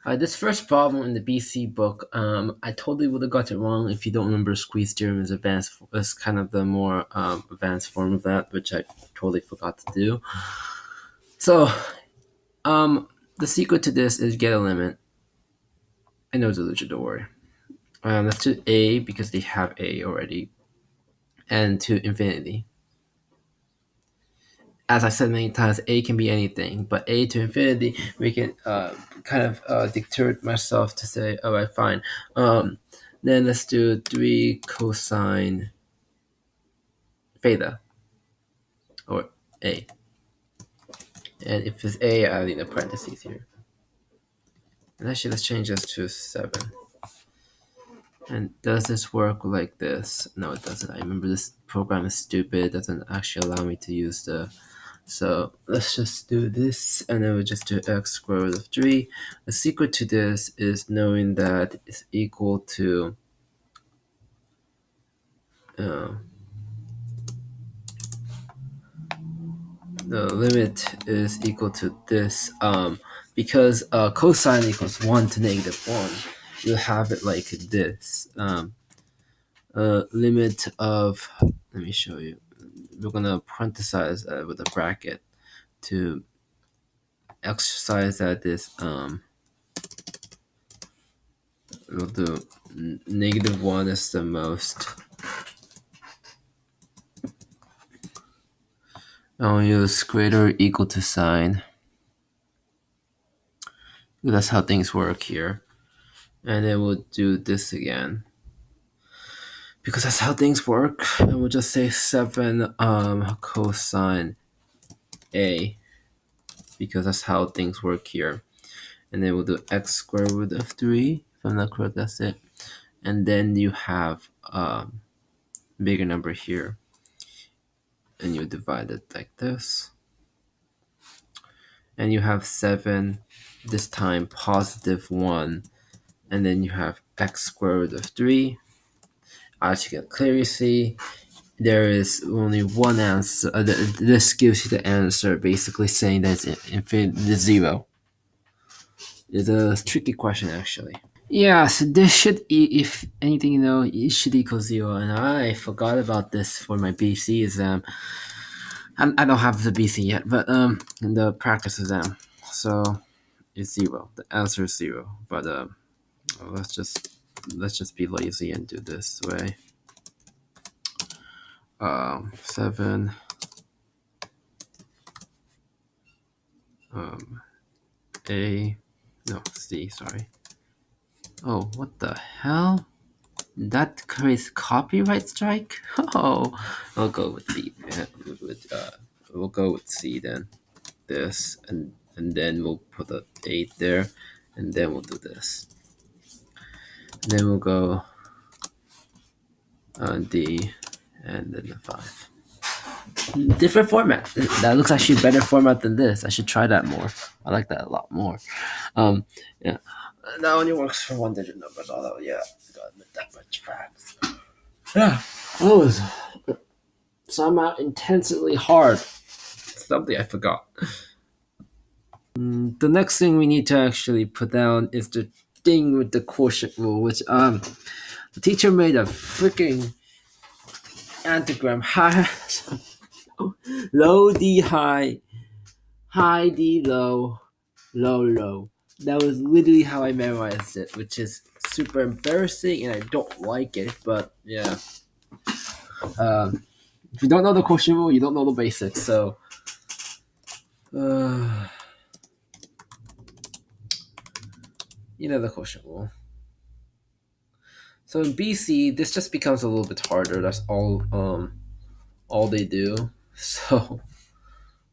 This first problem in the BC book, I totally would have got it wrong if you don't remember squeeze theorem is kind of the more advanced form of that, which I totally forgot to do. So, the secret to this is get a limit. I know it's a legit, don't worry. Let's do a because they have a already, and to infinity. As I said many times, a can be anything, but a to infinity, we can kind of deter myself to say, all right, fine. Then let's do 3 cosine theta, or a. And if it's a, I'll need a parentheses here. And actually, let's change this to 7. And does this work like this? No, it doesn't. I remember this program is stupid. It doesn't actually allow me to use the... So let's just do this, and then we'll just do x square root of 3. The secret to this is knowing that it's equal to the limit is equal to this, because cosine equals 1 to -1. You have it like this. Limit of, let me show you. We're gonna parenthesize with a bracket to exercise that this we'll do -1 is the most. I'll use greater or equal to sign. That's how things work here. And then we'll do this again, because that's how things work. And we'll just say 7 cosine a, because that's how things work here. And then we'll do x square root of 3. If I'm not correct, that's it. And then you have bigger number here, and you divide it like this. And you have 7, this time positive 1, and then you have x square root of 3. As you can clearly see, there is only one answer. This gives you the answer, basically saying that it's infinity 0. It's a tricky question, actually. Yeah, so this should, if anything, it should equal 0. And I forgot about this for my BC exam. I don't have the BC yet, but in the practice exam. So it's 0. The answer is 0. But let's just be lazy and do this way. 7 A, no, C, sorry. Oh, what the hell? That creates copyright strike? Oh, I'll go with C. We'll go with C then. This, and then we'll put a 8 there, and then we'll do this. And then we'll go D, and then the 5. Different format. That looks actually a better format than this. I should try that more. I like that a lot more. Yeah. That only works for 1-digit numbers, although, yeah, gotta admit that much facts. Yeah, that was somehow intensely hard. Something I forgot. The next thing we need to actually put down is the thing with the quotient rule, which the teacher made a freaking antigram. High, low D high, high D low, low low. That was literally how I memorized it, which is super embarrassing and I don't like it. But yeah, if you don't know the quotient rule, you don't know the basics. So. You know the quotient rule. So in BC, this just becomes a little bit harder. That's all they do. So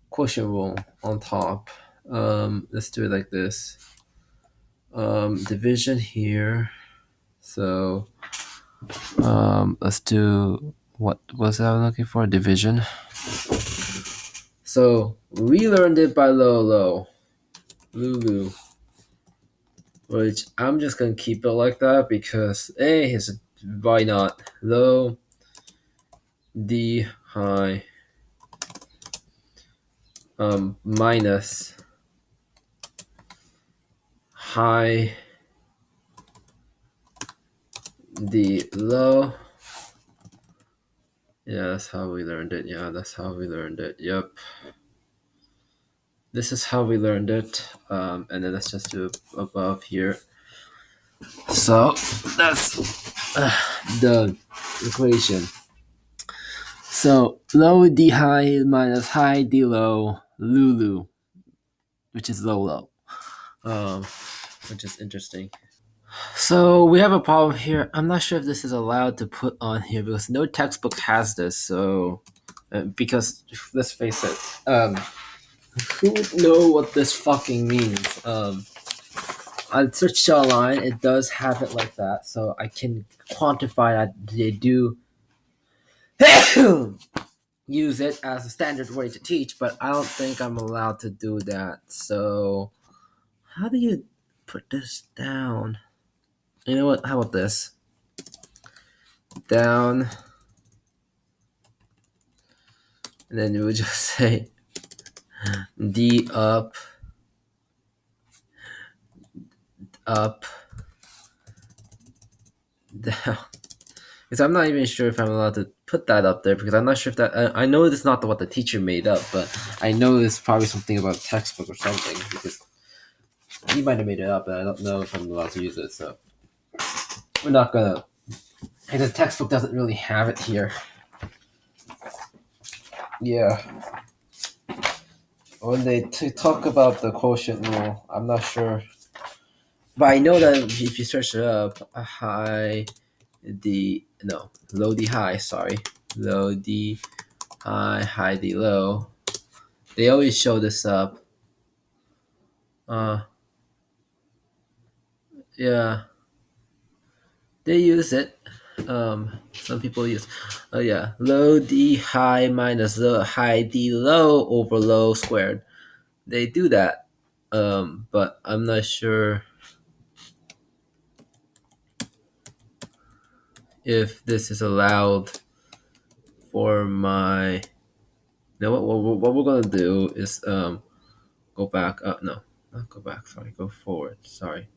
quotient rule on top. Let's do it like this. Division here. So let's do, what was I looking for? Division. So we learned it by Lulu, which I'm just gonna keep it like that because why not? Low D high minus high D low. Yeah, that's how we learned it. Yeah, that's how we learned it. Yep. This is how we learned it. And then let's just do above here. So that's the equation. So low D high minus high D low Lulu, which is low low, which is interesting. So we have a problem here. I'm not sure if this is allowed to put on here because no textbook has this. So because let's face it, who would know what this fucking means? I searched online. It does have it like that, so I can quantify that they do use it as a standard way to teach, but I don't think I'm allowed to do that. So, how do you put this down? You know what? How about this? Down, and then you would just say D up, up, down. Because I'm not even sure if I'm allowed to put that up there because I'm not sure if that. I know it's not what the teacher made up, but I know it's probably something about a textbook or something because he might have made it up, and I don't know if I'm allowed to use it. So we're not gonna. And the textbook doesn't really have it here. Yeah. When they talk about the quotient rule, I'm not sure. But I know that if you search it up, low D high, sorry. Low D high D low. They always show this up. Yeah. They use it. Some people use, yeah, low D high minus low high D low over low squared. They do that, but I'm not sure if this is allowed for my. You know what we're gonna do is go back. No, not go back. Sorry, go forward. Sorry.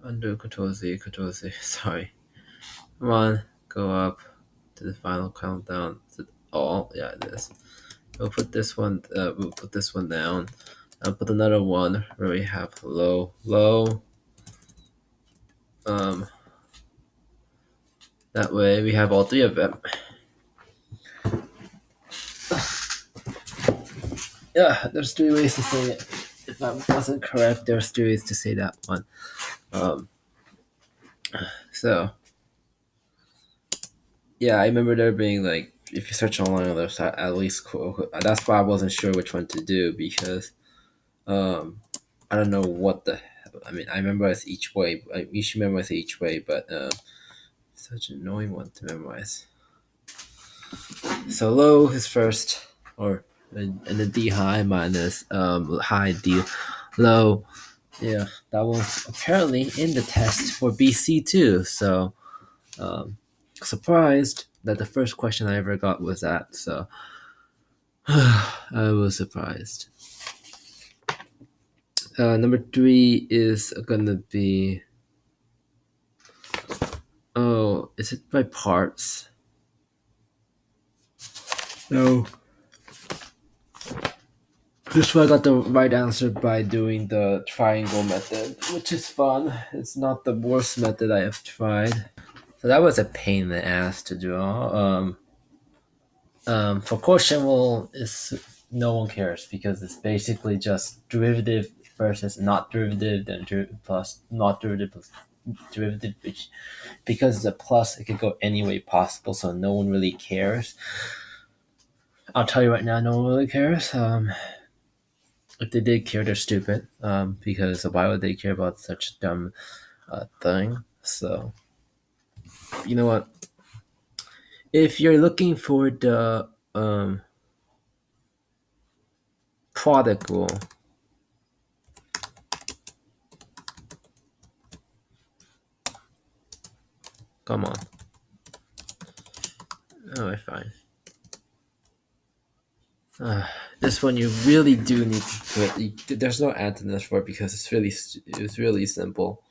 Undo Control Z, Control Z. Sorry. Come on, go up to the final countdown. Is it all? Yeah, it is. We'll put this one. We'll put this one down. I'll put another one where we have low, low. That way we have all three of them. Yeah, there's three ways to say it. If I wasn't correct, there's three ways to say that one. So yeah, I remember there being like, if you search online on the website, at least that's why I wasn't sure which one to do because I don't know what the. I mean, I remember it's each way. You should memorize each way, but such an annoying one to memorize. So low is first, or and the D high minus high D low. Yeah, that was apparently in the test for BC too. So surprised that the first question I ever got was that. So I was surprised. Number 3 is gonna be. Oh, is it by parts? No. This one I got the right answer by doing the triangle method, which is fun. It's not the worst method I have tried. So that was a pain in the ass to draw. For quotient rule, is no one cares because it's basically just derivative versus not derivative, then plus not derivative plus derivative, which because it's a plus, it could go any way possible, so no one really cares. I'll tell you right now, no one really cares. If they did care, they're stupid. Because why would they care about such a dumb thing? So, you know what? If you're looking for the product rule, come on. Oh, fine. This one you really do need to do it. There's no antonyms for it because it's really simple.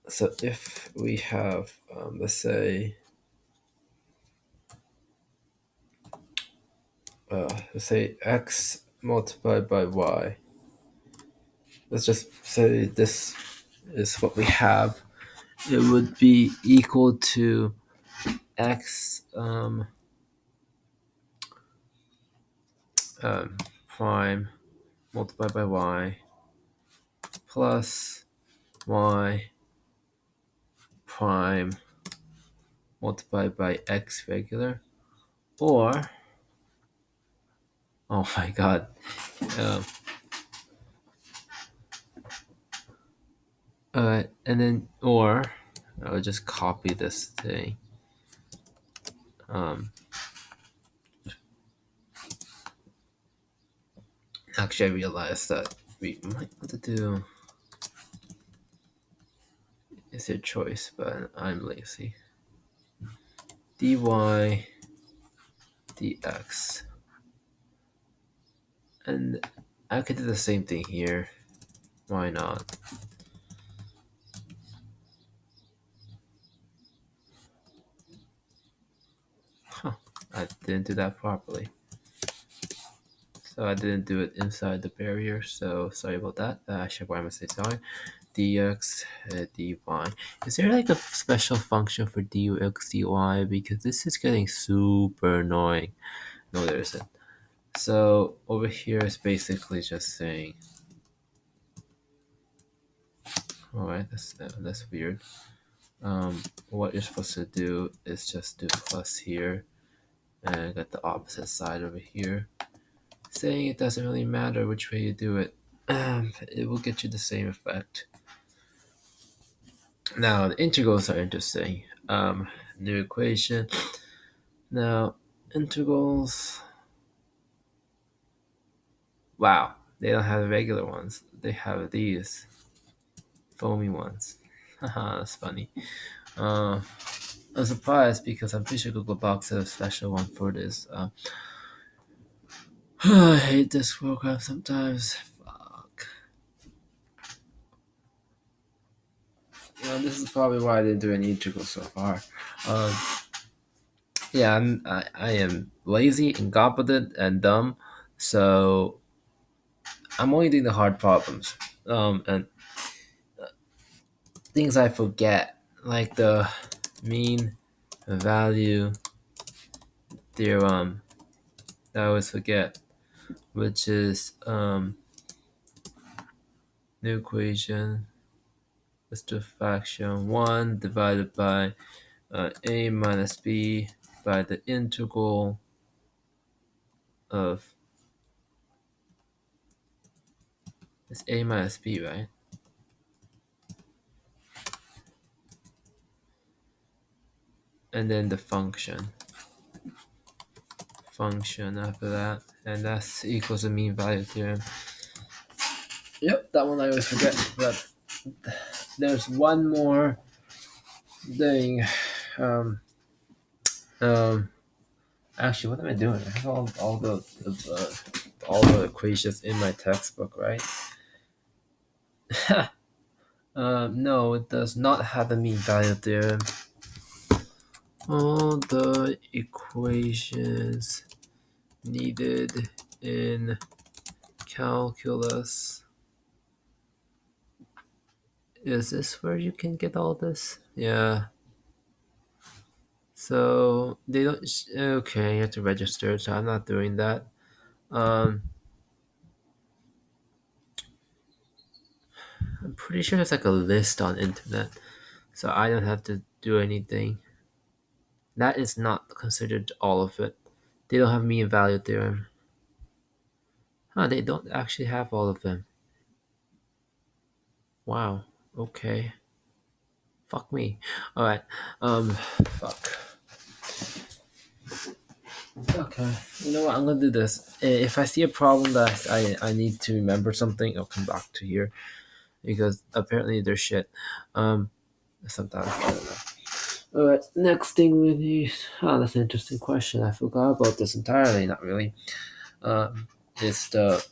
So if we have, let's say x multiplied by y. Let's just say this is what we have. It would be equal to x prime multiplied by y plus y prime multiplied by x regular, or oh my god, um, and then or I'll just copy this thing. Actually, I realized that we might want to do. It's your choice, but I'm lazy. dy dx, and I could do the same thing here. Why not? Huh, I didn't do that properly. So I didn't do it inside the barrier, so sorry about that. Actually, why am I saying sorry? Dx dy. Is there like a special function for dx dy? Because this is getting super annoying. No, there isn't. So over here is basically just saying, all right, that's weird. What you're supposed to do is just do plus here and get the opposite side over here, saying it doesn't really matter which way you do it. It will get you the same effect. Now the integrals are interesting. New equation. Now integrals. Wow, they don't have the regular ones. They have these foamy ones. Haha, that's funny. I'm surprised because I'm pretty sure Google Docs has a special one for this. I hate this program sometimes. Fuck. This is probably why I didn't do any integrals so far. Yeah, I am lazy, incompetent, and dumb, so I'm only doing the hard problems. And things I forget, like the mean value theorem, that I always forget, which is new equation. Let's do fraction 1 divided by a minus b by the integral of, it's a minus b, right? And then the function after that, and that's equals the mean value theorem. Yep, that one I always forget, but there's one more thing. Actually, what am I doing? I have all the equations in my textbook, right? No, it does not have the mean value theorem. All the equations needed in calculus. Is this where you can get all this? Yeah. So they don't. Okay, you have to register. So I'm not doing that. I'm pretty sure there's like a list on internet, so I don't have to do anything. That is not considered all of it. They don't have mean value theorem. Huh? They don't actually have all of them. Wow. Okay. Fuck me. All right. Fuck. Okay. You know what? I'm gonna do this. If I see a problem that I need to remember something, I'll come back to here because apparently there's shit. Sometimes I don't know. Alright, next thing we need. Oh, that's an interesting question. I forgot about this entirely. Not really. It's the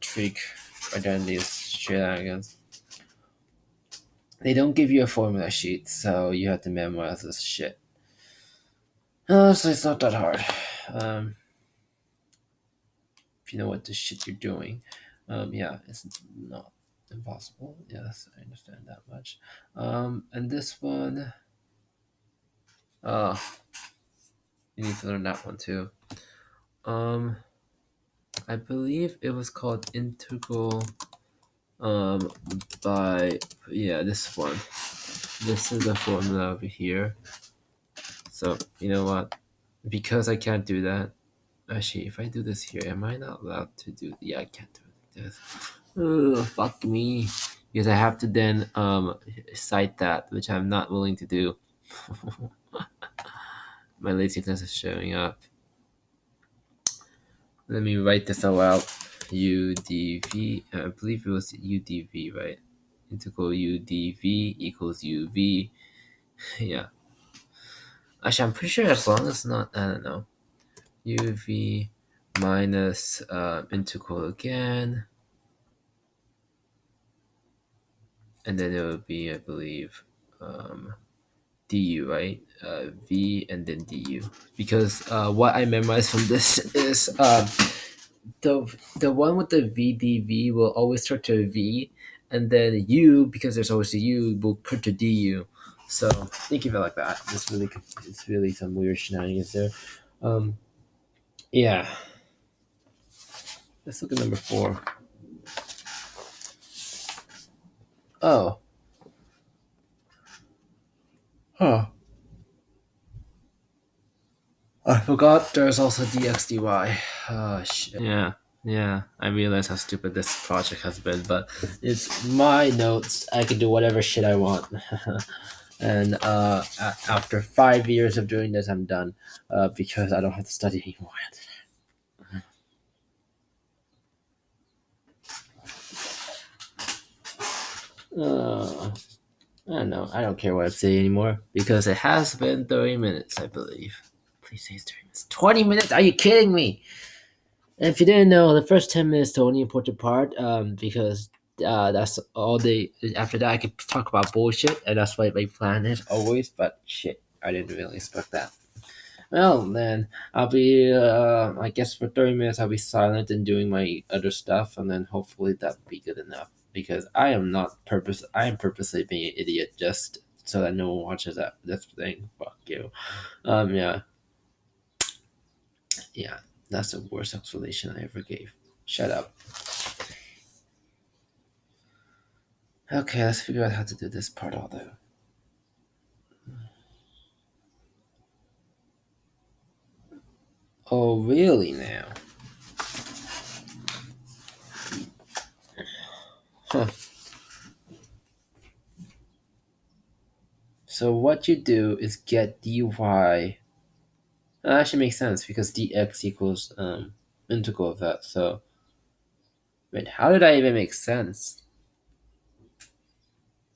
trig identities shenanigans. They don't give you a formula sheet, so you have to memorize this shit. So it's not that hard. If you know what the shit you're doing. Yeah, it's not impossible. Yes, I understand that much. And this one, uh, you need to learn that one too. Um, I believe it was called integral. Um, by yeah, this one. This is the formula over here. So you know what? Because I can't do that. Actually, if I do this here, am I not allowed to do? Yeah, I can't do this. Ugh, fuck me. Because I have to then cite that, which I'm not willing to do. My laziness is showing up. Let me write this all out. UdV, I believe it was UdV, right? Integral UdV equals UV. Yeah. Actually, I'm pretty sure as long as not, I don't know. UV minus integral again. And then it would be, I believe, du, right? V and then du. Because what I memorized from this is the one with the VDV will always start to a V, and then U, because there's always a U, will put to DU. So think of it like that. It's really some weird shenanigans there. Yeah. Let's look at number 4. Oh. Huh. I forgot there's also dxdy. Oh shit. Yeah. I realize how stupid this project has been, but it's my notes. I can do whatever shit I want. And after 5 years of doing this, I'm done because I don't have to study anymore. I don't know. I don't care what I say anymore because it has been 30 minutes, I believe. Please say it's 30 minutes. 20 minutes? Are you kidding me? And if you didn't know, the first 10 minutes the only important part because that's all they. After that, I could talk about bullshit, and that's what my plan is always. But shit, I didn't really expect that. Well, then I'll be. I guess for 30 minutes I'll be silent and doing my other stuff, and then hopefully that'll be good enough. Because I am not purpose. I am purposely being an idiot just so that no one watches that. That's the thing. Fuck you. Yeah. Yeah. That's the worst explanation I ever gave. Shut up. Okay, let's figure out how to do this part although. Oh, really now? Huh. So what you do is get dy. That actually makes sense because dx equals integral of that. So, wait, how did I even make sense?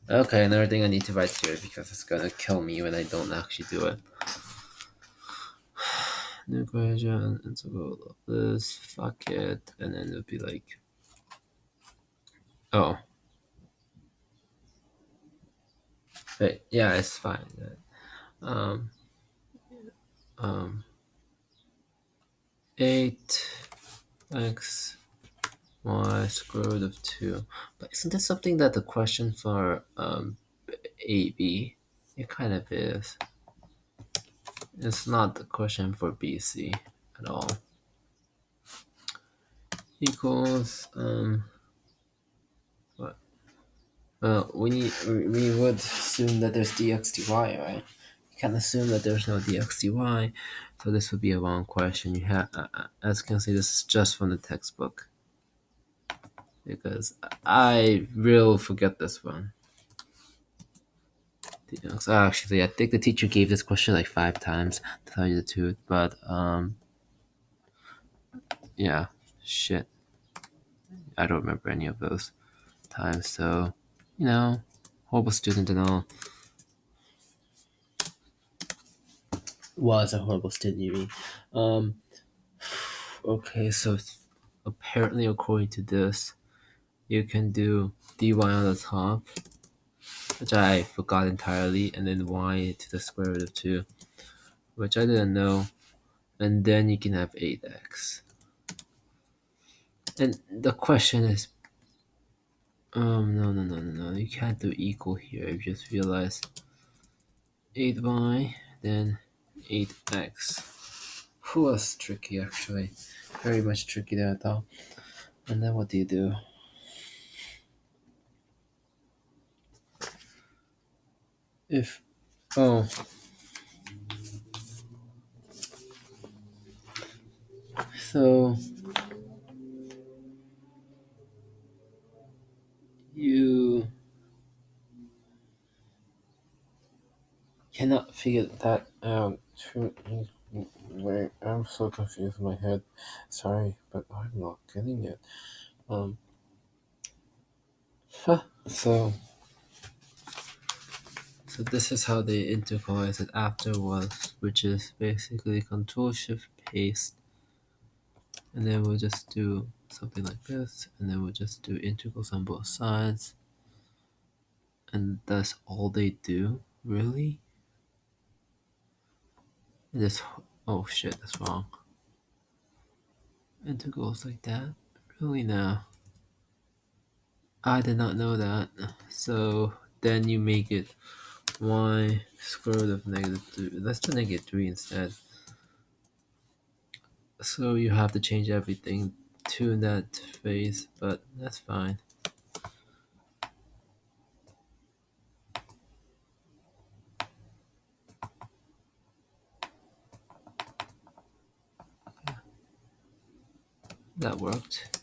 Okay, another thing I need to write here because it's gonna kill me when I don't actually do it. New equation, integral of this, fuck it, and then it'll be like, oh, wait, yeah, it's fine. Um, um, 8x y square root of 2. But isn't this something that the question for AB? It kind of is. It's not the question for BC at all. Equals what? Well, we would assume that there's dx dy, right? You can't assume that there's no dx dy, so this would be a wrong question. You have, as you can see, this is just from the textbook because I will forget this one. So actually, I think the teacher gave this question like 5 times, to tell you the truth. But yeah, shit, I don't remember any of those times. So, horrible student and all. was a horrible student, you mean. Um, okay, so apparently, according to this, you can do dy on the top, which I forgot entirely, and then y to the square root of 2, which I didn't know, and then you can have 8x. And the question is, no, you can't do equal here. You just realize 8y, then 8x. Was tricky actually, very much tricky than I thought. And then what do you do? If oh, so you cannot figure that out. Wait, I'm so confused in my head. Sorry, but I'm not getting it. Um, so this is how they integralize it afterwards, which is basically Control Shift Paste, and then we'll just do something like this, and then we'll just do integrals on both sides, and that's all they do, really. And this, oh shit, that's wrong. Integrals like that, really now. I did not know that. So then you make it y square root of -3. Let's do -3 instead. So you have to change everything to that phase, but that's fine. That worked.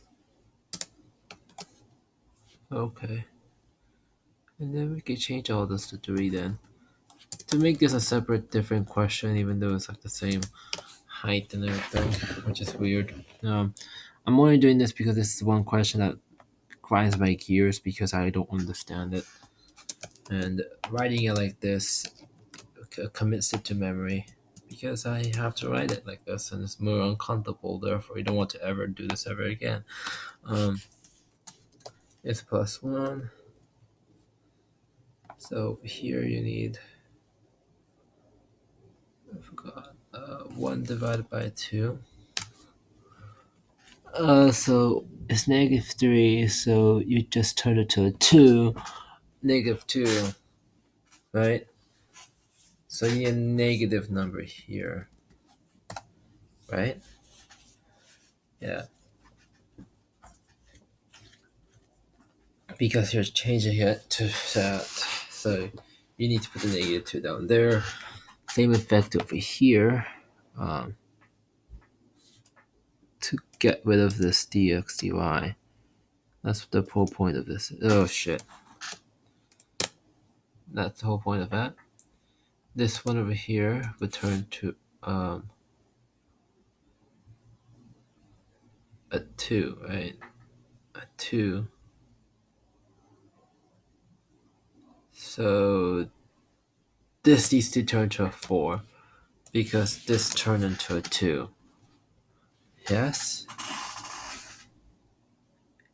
Okay. And then we can change all this to 3 then. To make this a separate, different question, even though it's like the same height and everything, which is weird. I'm only doing this because this is one question that grinds my gears because I don't understand it. And writing it like this commits it to memory because I have to write it like this and it's more uncomfortable. Therefore, you don't want to ever do this ever again. It's +1. So here you need, I forgot, 1 divided by 2. So it's -3, so you just turn it to a 2, -2, right? So you need a negative number here, right? Yeah. Because you're changing it to that, so you need to put the -2 down there. Same effect over here. To get rid of this dx dy. That's the whole point of this. Oh shit. That's the whole point of that. This one over here would turn to a 2, right? A 2. So this needs to turn to a 4 because this turned into a 2. Yes?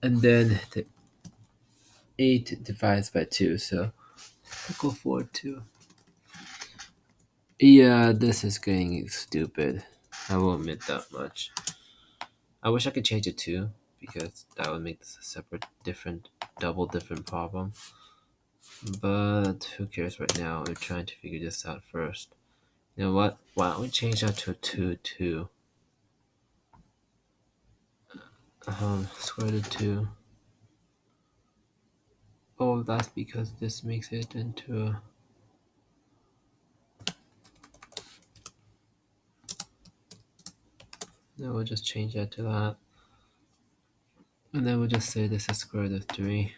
And then the 8 divides by 2, so I'll go for 2. Yeah, this is getting stupid. I will admit that much. I wish I could change it too, because that would make this a separate, different, double different problem. But who cares right now? We're trying to figure this out first. You know what? Why don't we change that to a 2, 2? Square root of 2. Oh, that's because this makes it into a... Then we'll just change that to that. And then we'll just say this is square root of 3.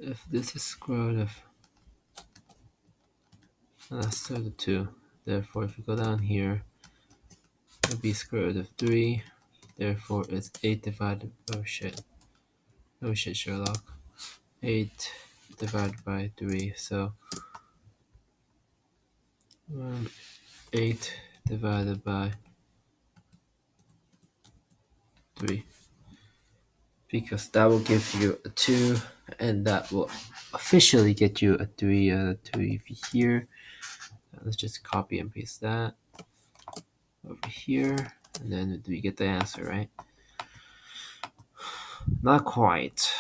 If this is square root of... that's square root of 2. Therefore, if we go down here, it'll be square root of 3. Therefore, it's 8 divided... oh shit. Oh shit, Sherlock. 8 divided by 3. So 8 divided by 3. Because that will give you a 2, and that will officially get you a 3 here. Let's just copy and paste that over here, and then we get the answer, right? Not quite.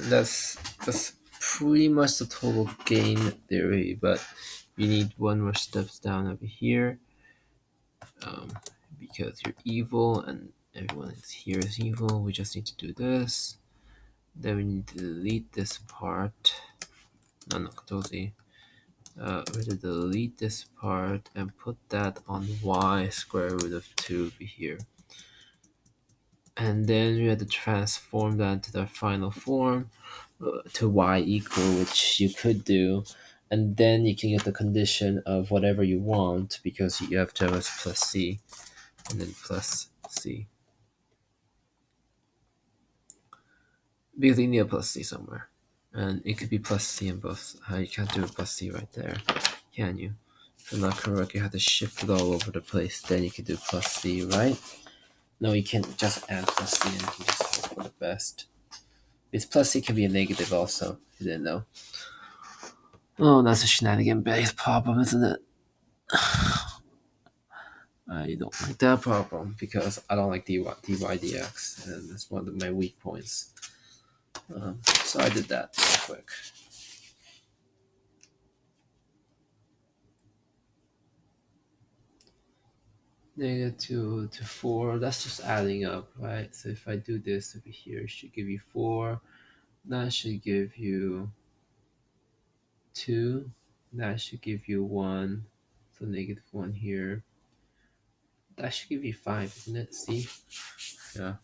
That's pretty much the total game theory, but you need one more steps down over here, because you're evil and everyone here is evil. We just need to do this. Then we need to delete this part. No, totally. We're going to delete this part and put that on y square root of 2 over here. And then we have to transform that into the final form to y equal, which you could do. And then you can get the condition of whatever you want, because you have to have a plus c and then plus c. Because you need a plus c somewhere. And it could be plus c in both. You can't do a plus c right there, can you? If I'm not correct, you have to shift it all over the place. Then you can do plus c, right? No, you can't just add plus c and you can just hope for the best. Because plus c can be a negative also. You didn't know. Oh, that's a shenanigan-based problem, isn't it? I don't like that problem because I don't like dy dx, and that's one of my weak points. So I did that real quick. -2 to 4, that's just adding up, right? So if I do this over here, it should give you 4. That should give you 2. That should give you 1. So -1 here. That should give you 5, isn't it? See? Yeah.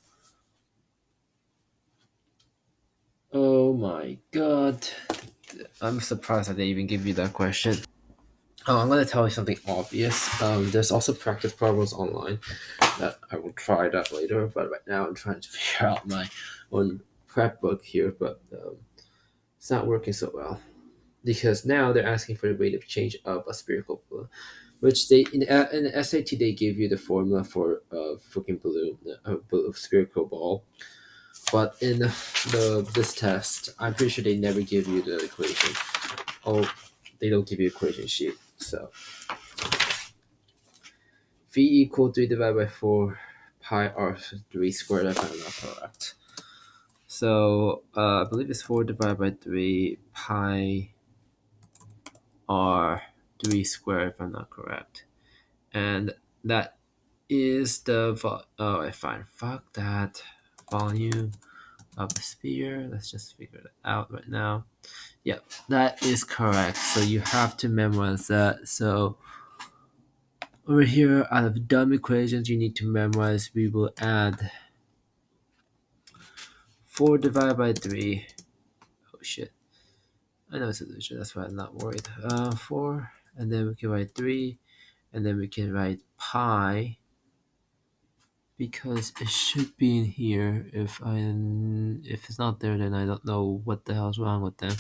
Oh my god. I'm surprised I didn't even give you that question. Oh, I'm going to tell you something obvious. There's also practice problems online that I will try that later, but right now I'm trying to figure out my own prep book here, but it's not working so well. Because now they're asking for the rate of change of a spherical balloon, which they in the SAT they give you the formula for a freaking balloon, a spherical ball, but in this test, I'm pretty sure they never give you the equation. Oh, they don't give you equation sheet. So v equal 3 divided by 4 pi r3 squared, if I'm not correct. So I believe it's 4 divided by 3 pi r3 squared, if I'm not correct. And that is the fine. Fuck that volume of the sphere. Let's just figure it out right now. Yeah, that is correct. So you have to memorize that. So over here, out of dumb equations you need to memorize, we will add 4 divided by 3. Oh shit. I know it's a solution, that's why I'm not worried. 4, and then we can write 3, and then we can write pi, because it should be in here. If it's not there, then I don't know what the hell's wrong with them.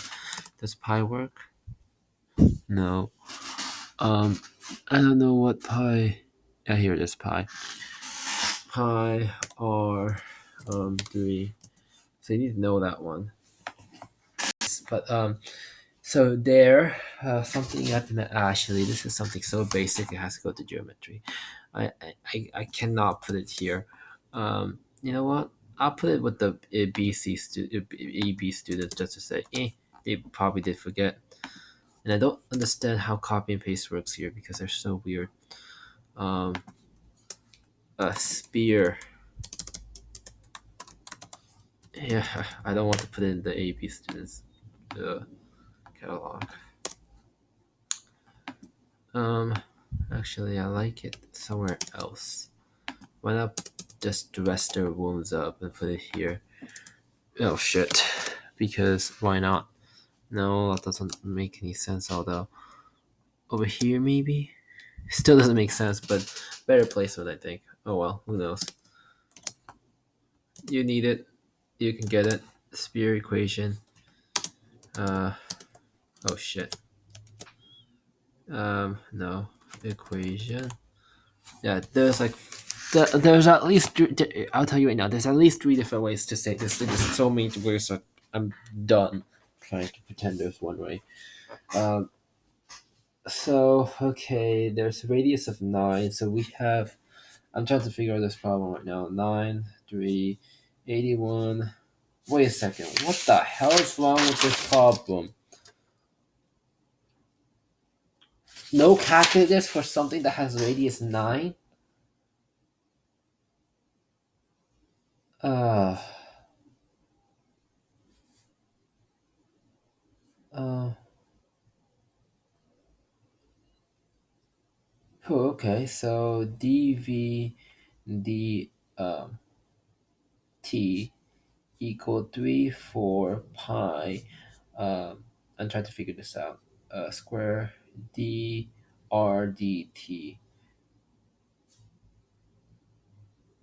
Does pi work? No. I don't know what pi. Yeah, here it is, pi. Pi r 3. So you need to know that one. But so there, something at the actually, this is something so basic it has to go to geometry. I cannot put it here. You know what? I'll put it with the AB students just to say, they probably did forget. And I don't understand how copy and paste works here because they're so weird. A spear. Yeah, I don't want to put it in the AB students catalog. Actually, I like it somewhere else. Why not just dress their wounds up and put it here? Oh shit. Because why not? No, that doesn't make any sense, although. Over here, maybe? Still doesn't make sense, but better placement, I think. Oh well, who knows? You need it. You can get it. sphere equation. Oh shit. No equation. Yeah, there's at least I'll tell you right now. There's at least three different ways to say this. There's so many ways. So I'm done trying to pretend there's one way. Um, so okay, there's a radius of 9. So we have. I'm trying to figure out this problem right now. 9, 3, 81. Wait a second. What the hell is wrong with this problem? No calculators for something that has radius 9? Uh, uh, okay, so dv d t equal 3 4 pi. I'm trying to figure this out. Square d r dt.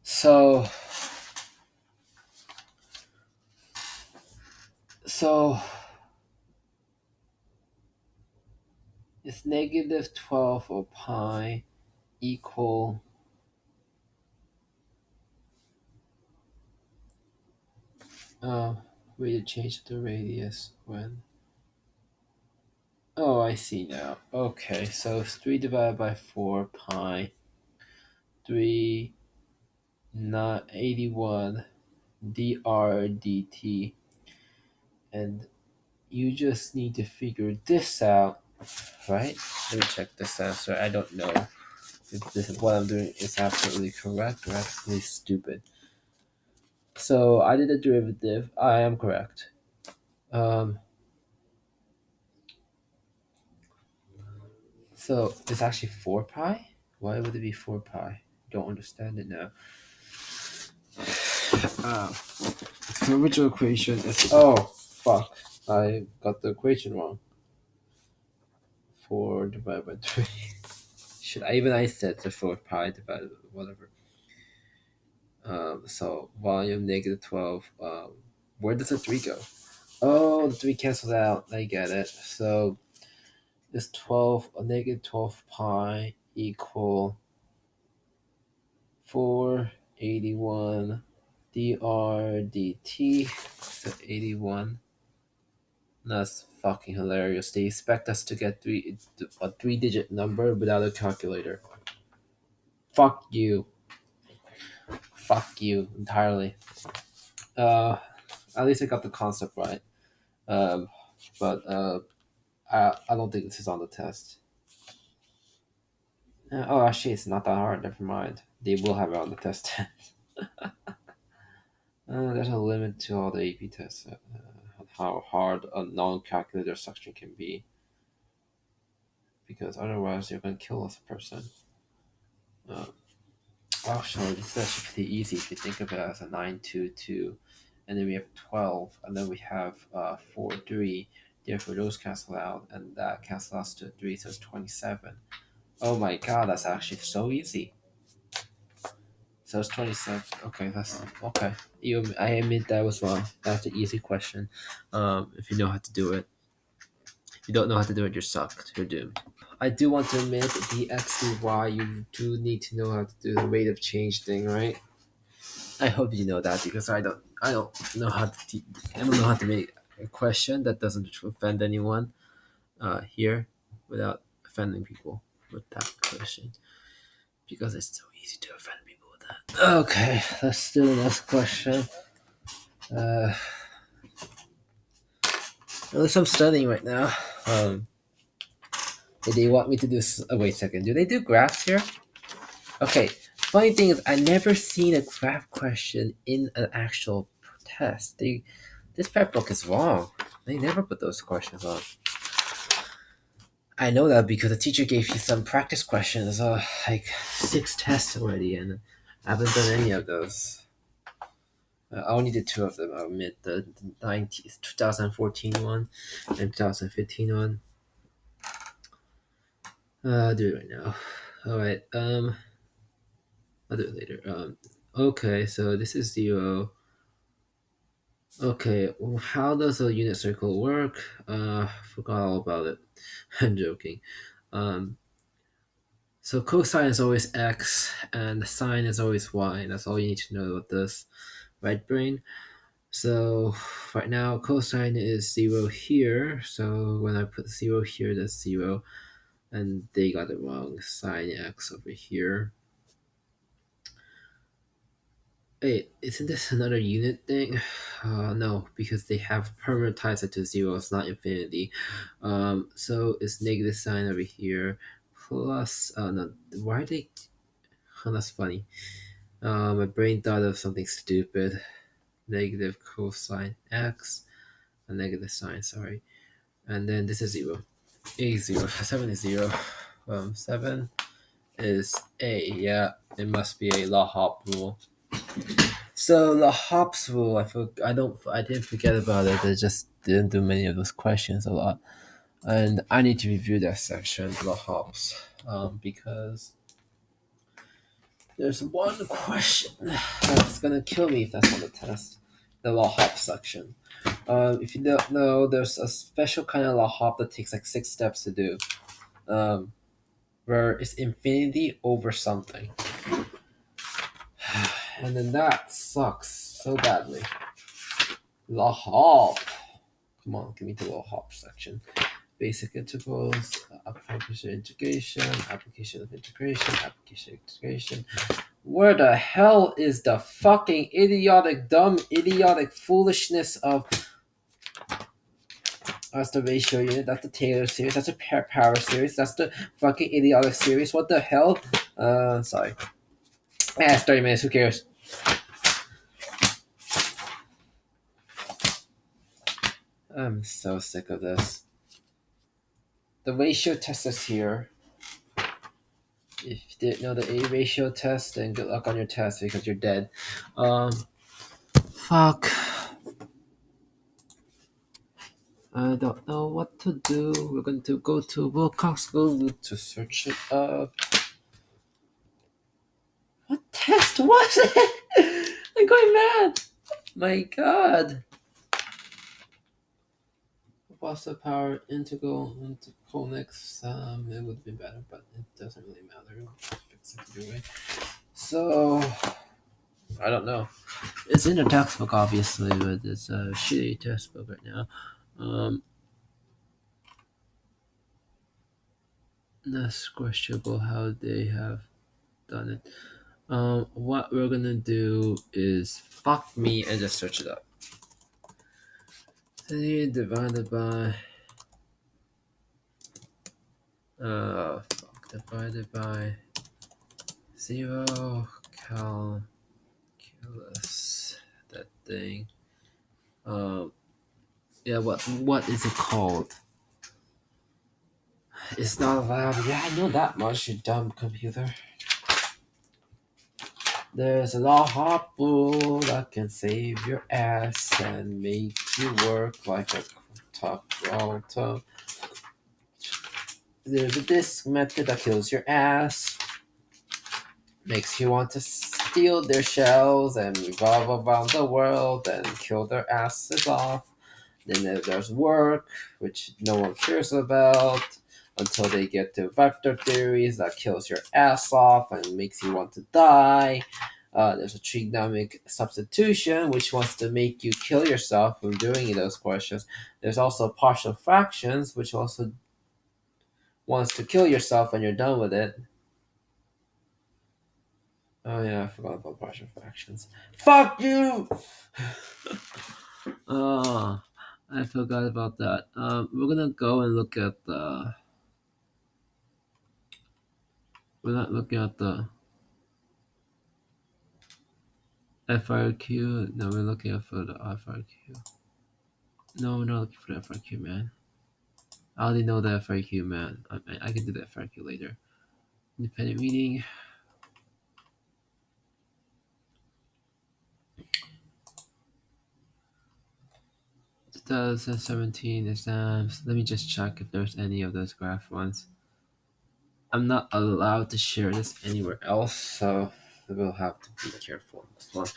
So so it's negative 12 or pi equal uh way to change the radius when. Oh, I see now. Okay, so it's 3 divided by 4 pi 3 not 81 dr dt, and you just need to figure this out, right? Let me check this out. So I don't know if this is what I'm doing is absolutely correct or absolutely stupid. So I did a derivative. I am correct. Um, so it's actually 4 pi? Why would it be 4 pi? Don't understand it now. The original equation is. Oh, fuck. I got the equation wrong. 4 divided by 3. Should I even I said the 4 pi divided by whatever. So volume negative 12. Where does the 3 go? Oh, the 3 cancels out. I get it. So it's 12, negative 12 pi equal 481 dr dt. So 81. That's fucking hilarious. They expect us to get a 3-digit number without a calculator. Fuck you. Fuck you entirely. Uh, at least I got the concept right. Um, but I don't think this is on the test. Oh, actually, it's not that hard. Never mind. They will have it on the test. There's a limit to all the AP tests. How hard a non-calculator section can be, because otherwise you're gonna kill this person. Uh, Actually, this is actually pretty easy if you think of it as a 9, 2, 2, and then we have 12, and then we have 4, 3. Therefore, those cancel out, and that cancels out to 3, so it's 27. Oh my god, that's actually so easy. So it's 27. Okay, that's okay. I admit that was wrong. That's an easy question. If you know how to do it. If you don't know how to do it, you're sucked. You're doomed. I do want to admit the X and Y, you do need to know how to do the rate of change thing, right? I hope you know that, because I don't know how to I don't know how to make a question that doesn't offend anyone here without offending people with that question, because it's so easy to offend people with that. Okay, let's do the next question. Uh, at least I'm studying right now. Do they want me to do? Wait a second. Do they do graphs here? Okay. Funny thing is, I never seen a graph question in an actual test. This prep book is wrong. They never put those questions on. I know that because the teacher gave you some practice questions, like 6 tests already, and I haven't done any of those. I only did 2 of them. I admit the 2014 one and 2015 one. I'll do it right now. All right. I'll do it later. Okay. So this is 0. Okay, well, how does a unit circle work? Forgot all about it. I'm joking. Um, so cosine is always x, and sine is always y. That's all you need to know about this, right, brain? So right now, cosine is 0 here. So when I put 0 here, that's 0. And they got it wrong. Sine x over here. Wait, isn't this another unit thing? No, because they have permanentized it to 0. It's not infinity. So it's negative sign over here. Plus, no, why are they... Oh, that's funny. My brain thought of something stupid. Negative cosine x. A negative sign, sorry. And then this is 0. A is 0. 7 is 0. 7 is A. Yeah, it must be a LaHop rule. So the hops rule, I didn't forget about it. I just didn't do many of those questions a lot, and I need to review that section, the hops, because there's one question that's gonna kill me if that's on the test. The law hop section. If you don't know, there's a special kind of law hop that takes like 6 steps to do, um, where it's infinity over something, and then that sucks so badly. Law hop. Come on, give me the little hop section. Basic integrals, application of integration. Where the hell is the fucking idiotic, dumb, idiotic foolishness of... That's the ratio unit, that's the Taylor series, that's the power series, that's the fucking idiotic series. What the hell? Sorry. It's 30 minutes, who cares? I'm so sick of this. The ratio test is here. If you didn't know the A ratio test, then good luck on your test because you're dead. Fuck. I don't know what to do. We're going to go to Wilcox Google to search it up. What test was it? I'm going mad. My god. What's the power integral into Conix? It would have been better, but it doesn't really matter. We'll fix it either way. So, I don't know. It's in the textbook, obviously, but it's a shitty textbook right now. That's questionable how they have done it. What we're gonna do is fuck me and just search it up. 3 divided by divided by 0 calculus, that thing. Yeah, what is it called? It's not allowed. Yeah, I know that much, you dumb computer. There's a law hop rule that can save your ass and make you work like a top auto. There's a disk method that kills your ass, makes you want to steal their shells and revolve around the world and kill their asses off. Then there's work, which no one cares about until they get to vector theories that kills your ass off and makes you want to die. There's a trigonometric substitution, which wants to make you kill yourself from doing those questions. There's also partial fractions, which also wants to kill yourself when you're done with it. Oh yeah, I forgot about partial fractions. Fuck you! Oh, I forgot about that. We're gonna go and look at the... We're not looking at the FRQ. No, we're looking for the FRQ. No, we're not looking for the FRQ, man. I already know the FRQ, man. I can do the FRQ later. Independent reading. 2017 exams. Let me just check if there's any of those graph ones. I'm not allowed to share this anywhere else, so we'll have to be careful on this one.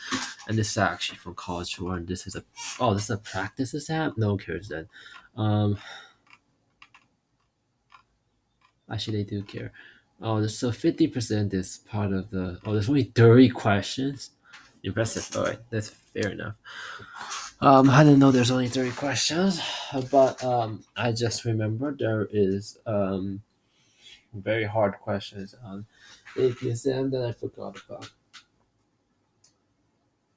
And this is actually from College Tour, this is a practice exam? No one cares then. Actually, they do care. Oh, so 50% is part of the. Oh, there's only 30 questions. Impressive. All right, that's fair enough. I didn't know there's only 30 questions, but I just remember there is very hard questions on AP exam that I forgot about.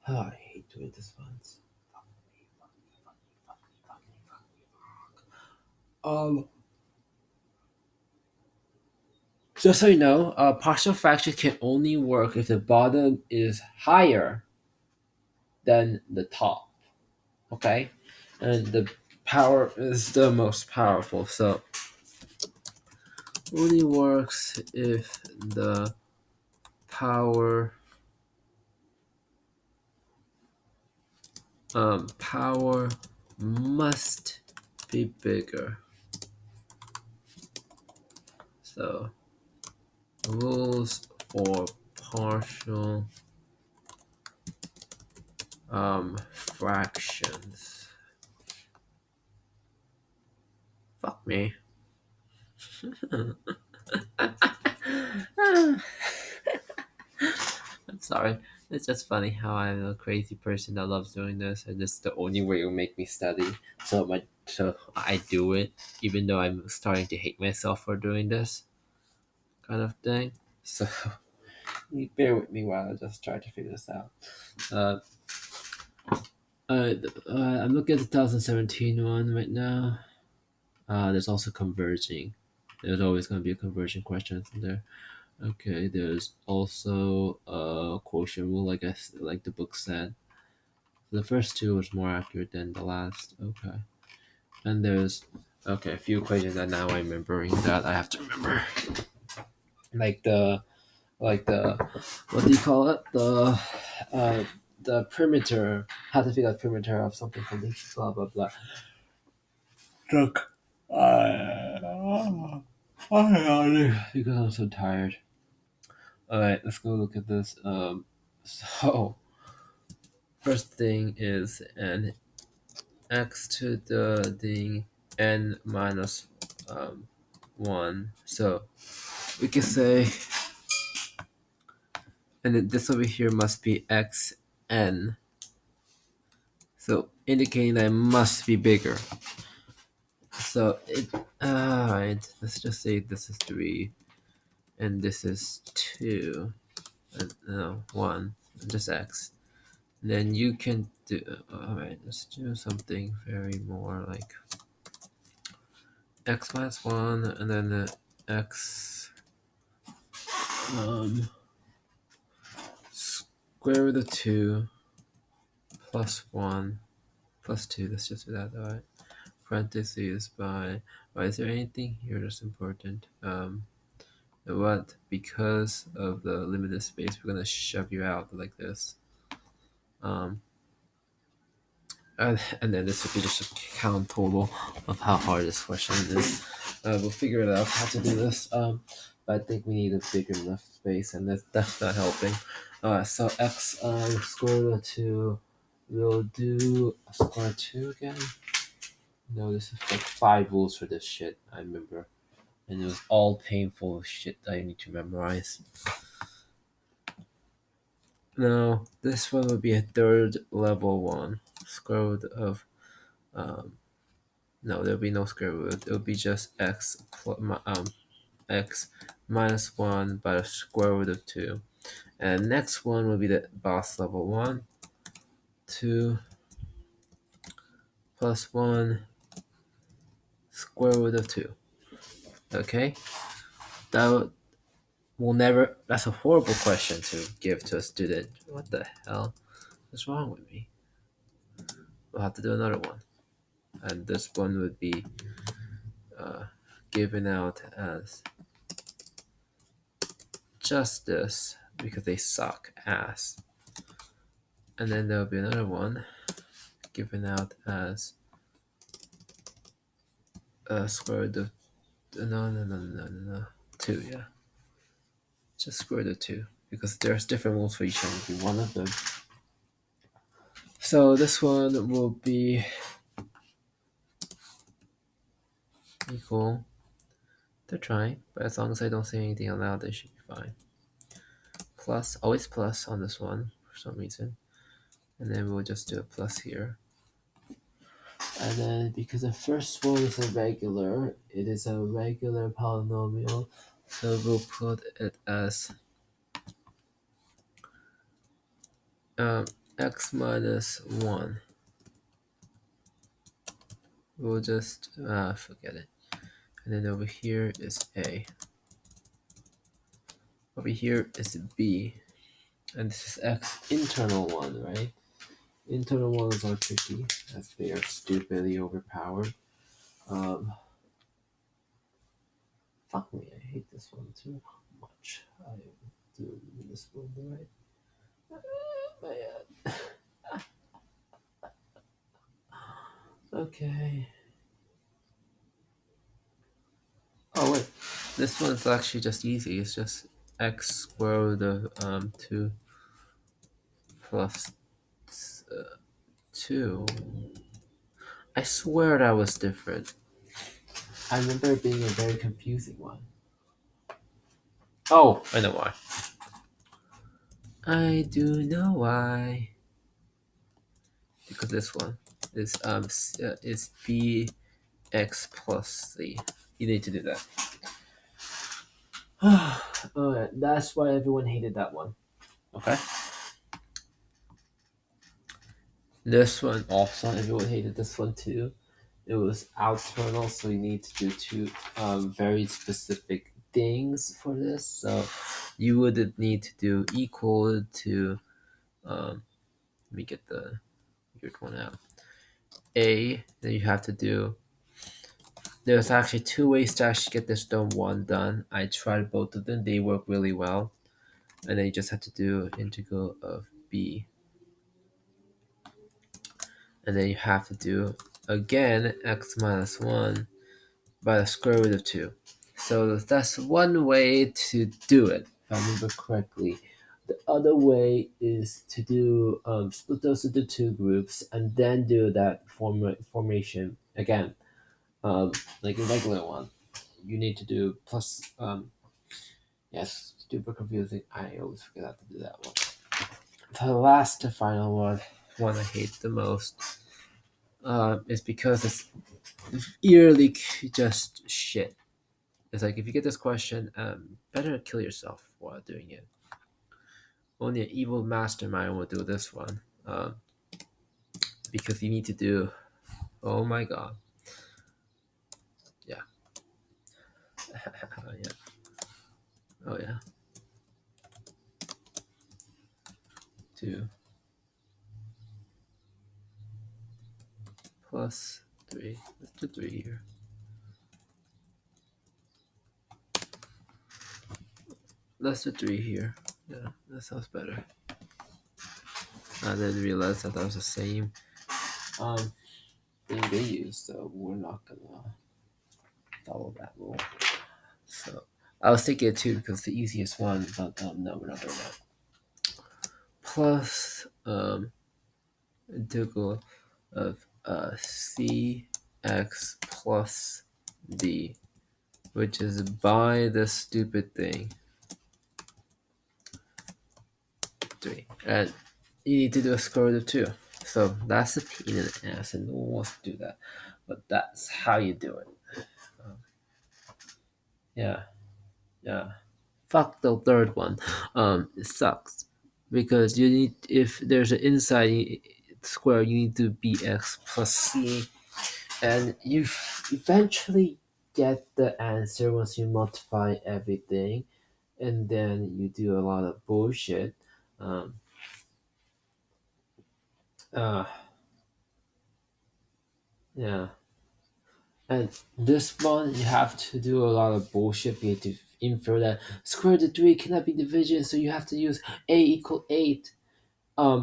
Oh, I hate doing this ones. Um, just so you know, partial fraction can only work if the bottom is higher than the top. Okay, and the power is the most powerful. So only works if the power power must be bigger. So rules for partial fractions. Fuck me. I'm sorry. It's just funny how I'm a crazy person that loves doing this, and this is the only way it will make me study. So I do it, even though I'm starting to hate myself for doing this kind of thing. So you bear with me while I just try to figure this out. Uh, I'm looking at the 2017 one right now. There's also converging. There's always going to be a converging question in there. Okay, there's also a quotient rule, like like the book said. The first two was more accurate than the last. Okay, and there's a few equations that now I'm remembering that I have to remember, like the what do you call it? The perimeter. How to figure out perimeter of something blah blah blah. Look, because I'm so tired. All right, let's go look at this. So first thing is an x to the thing n minus 1. So we can say, and then this over here must be xn. So indicating that it must be bigger. So alright, let's just say this is 3 and this is 2 and no 1 and just x. And then you can do, alright, let's do something very more like x minus 1 and then the x square root of 2 plus 1 plus 2. Let's just do that. Alright, parentheses by, is there anything here that's important? What, because of the limited space, we're gonna shove you out like this. And then this will be just a count total of how hard this question is. We'll figure it out how to do this. But I think we need a bigger enough space, and that's not helping. So x square root of 2. We'll do square 2 again. No, this is like 5 rules for this shit. I remember, and it was all painful shit that I need to memorize. No, this one would be a third level one. Square root of no, there'll be no square root. It'll be just x minus 1 by the square root of 2. And next one will be the boss level 1. 2 plus 1 square root of 2. Okay? That will never. That's a horrible question to give to a student. What the hell is wrong with me? We'll have to do another one. And this one would be given out as just this because they suck ass. And then there'll be another one given out as square root of no 2, yeah, just square root of 2 because there's different rules for each and every one of them. So this one will be equal to try, but as long as I don't say anything aloud, they should be fine. Plus, always plus on this one for some reason. And then we'll just do a plus here. And then because the first one is a regular, it is a regular polynomial, so we'll put it as x minus 1. We'll just forget it. And then over here is a. Over here is b. And this is x internal 1, right? Internal ones are tricky as they are stupidly overpowered. Fuck me, I hate this one too much. I do this one right. Man. Okay. Oh wait, this one's actually just easy. It's just x squared root of 2 plus 2. I swear that was different. I remember it being a very confusing one. Oh, I know why. I do know why. Because this one is bx plus c. You need to do that. Alright, that's why everyone hated that one. Okay. This one also, everyone hated this one too. It was alternal, so you need to do two very specific things for this. So you would need to do equal to, let me get the weird one out. A, then you have to do, there's actually two ways to actually get this one done. I tried both of them, they work really well. And then you just have to do integral of b. And then you have to do, again, x minus 1 by the square root of 2. So that's one way to do it, if I remember correctly. The other way is to do split those into two groups and then do that formation again, like a regular one. You need to do plus. Yes, super confusing. I always forget to do that one. The last final one I hate the most, is because it's eerily just shit. It's like if you get this question, better kill yourself while doing it. Only an evil mastermind will do this one, because you need to do. Oh my god. Yeah. Yeah. Oh yeah. 2 plus 3. Let's do 3 here. Let's do 3 here. Yeah, that sounds better. I didn't realize that was the same thing they use, so we're not gonna follow that rule. So I was thinking it too because the easiest one, but no, we're not doing that. Plus integral of cx plus d, which is by the stupid thing 3, and you need to do a square root of 2. So that's a pain in the ass, and no one wants to do that, but that's how you do it. Yeah. Fuck the third one. It sucks because you need, if there's an inside square, you need to be x plus c, and you eventually get the answer once you multiply everything, and then you do a lot of bullshit. Yeah. And this one, you have to do a lot of bullshit. You have to infer that square root of 3 cannot be division, so you have to use a equal 8.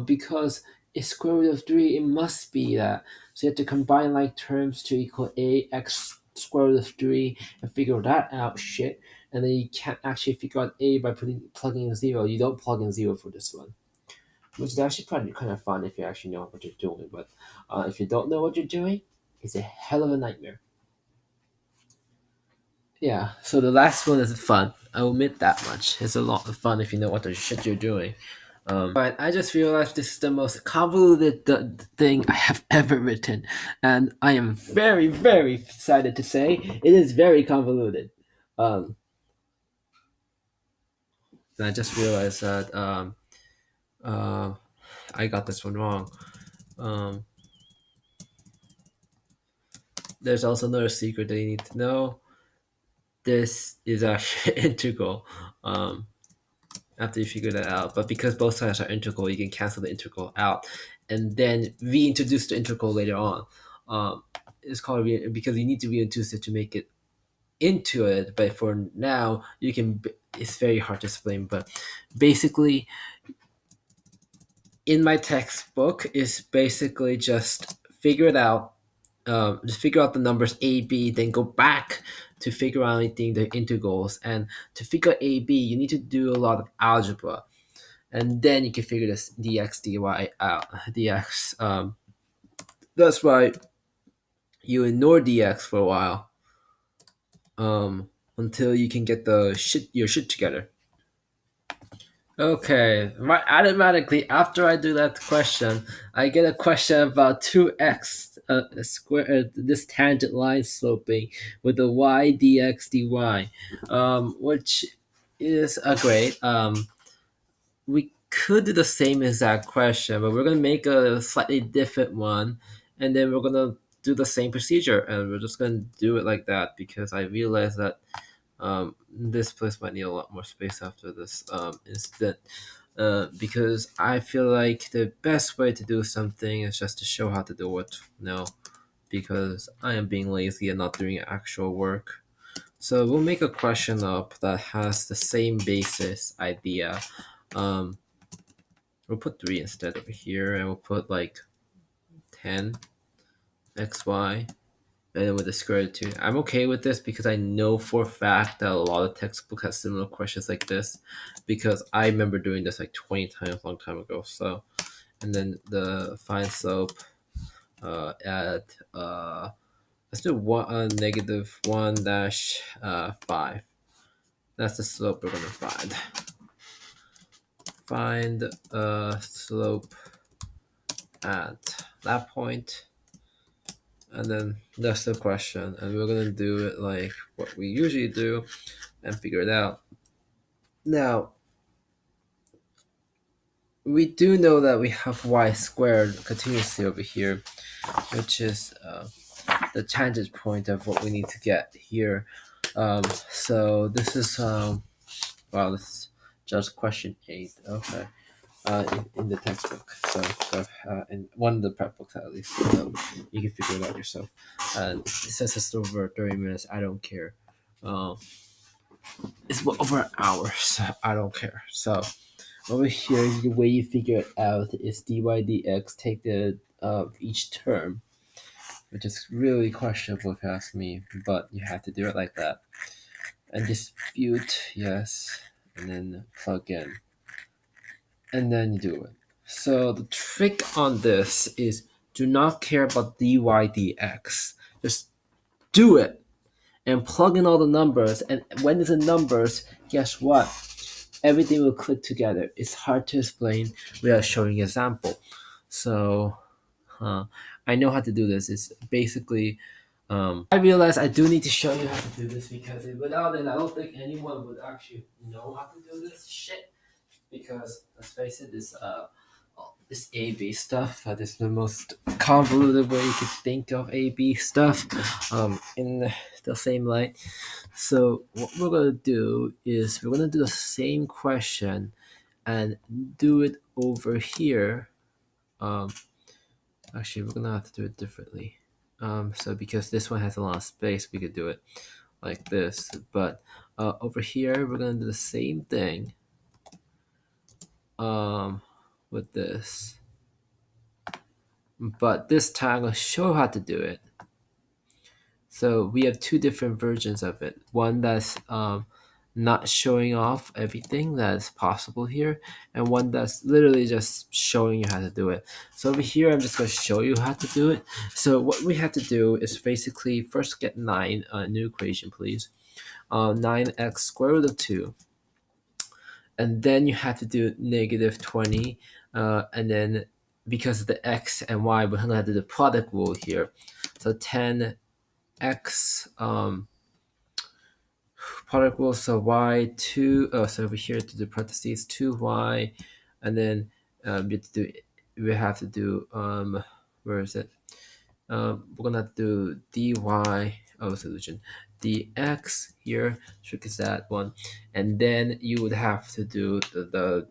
Because it's square root of 3, it must be that. So you have to combine like terms to equal a x square root of 3 and figure that out shit. and then you can't actually figure out a by plugging in 0. You don't plug in 0 for this one, which is actually kind of fun if you actually know what you're doing. But if you don't know what you're doing, it's a hell of a nightmare. Yeah, so the last one is fun. I'll admit that much. It's a lot of fun if you know what the shit you're doing. But I just realized this is the most convoluted thing I have ever written, and I am very, very excited to say it is very convoluted. Um, and I just realized that uh, I got this one wrong. Um, there's also another secret that you need to know. This is actually integral. Um, after you figure that out. But because both sides are integral, you can cancel the integral out and then reintroduce the integral later on. It's called because you need to reintroduce it to make it into it. But for now, you can. It's very hard to explain, but basically, in my textbook, is basically just figure it out. Just figure out the numbers a, b, then go back to figure out anything the integrals. And to figure out a, b, you need to do a lot of algebra, and then you can figure this dx dy out. Dx. That's why you ignore dx for a while, until you can get your shit together. Okay, right. Automatically after I do that question, I get a question about 2x square. This tangent line sloping with the y dx dy, which is a great. We could do the same exact question, but we're gonna make a slightly different one, and then we're gonna do the same procedure, and we're just gonna do it like that because I realized that this place might need a lot more space after this incident. Because I feel like the best way to do something is just to show how to do it now, because I am being lazy and not doing actual work. So we'll make a question up that has the same basis idea. Um, we'll put 3 instead over here, and we'll put like 10 xy, and then with the square root 2. I'm okay with this because I know for a fact that a lot of textbooks have similar questions like this, because I remember doing this like 20 times a long time ago. So, and then the find slope at let's do negative 1 dash 5. That's the slope we're gonna find. Find slope at that point, and then that's the question, and we're gonna do it like what we usually do and figure it out. Now, we do know that we have y squared continuously over here, which is the tangent point of what we need to get here. So this is wow, this is just question 8. Okay. In the textbook, so in one of the prep books at least, you can figure it out yourself. It says it's over 30 minutes. I don't care. It's over an hour, so I don't care. So over here, the way you figure it out is dy dx. Take the each term, which is really questionable if you ask me, but you have to do it like that. And dispute, yes, and then plug in, and then you do it. So the trick on this is do not care about dy dx. Just do it and plug in all the numbers. And when it's in numbers, guess what? Everything will click together. It's hard to explain without showing an example. So I know how to do this. It's basically I realize I do need to show you how to do this, because without it, I don't think anyone would actually know how to do this shit. Because let's face it, this AB stuff, that is the most convoluted way you could think of AB stuff in the same light. So what we're gonna do is we're gonna do the same question and do it over here. Actually, we're gonna have to do it differently. So because this one has a lot of space, we could do it like this. But over here, we're gonna do the same thing with this. But this time, I'll show how to do it. So we have 2 different versions of it. One that's not showing off everything that's possible here, and one that's literally just showing you how to do it. So over here, I'm just going to show you how to do it. So what we have to do is basically first get 9, new equation, please. 9x square root of 2. And then you have to do negative 20. And then because of the x and y, we're going to have to do the product rule here. So 10x product rule, so y2, so over here to the parentheses 2y, and then we have to do where is it? We're gonna do dy, solution, dx here, trick is that one, and then you would have to do the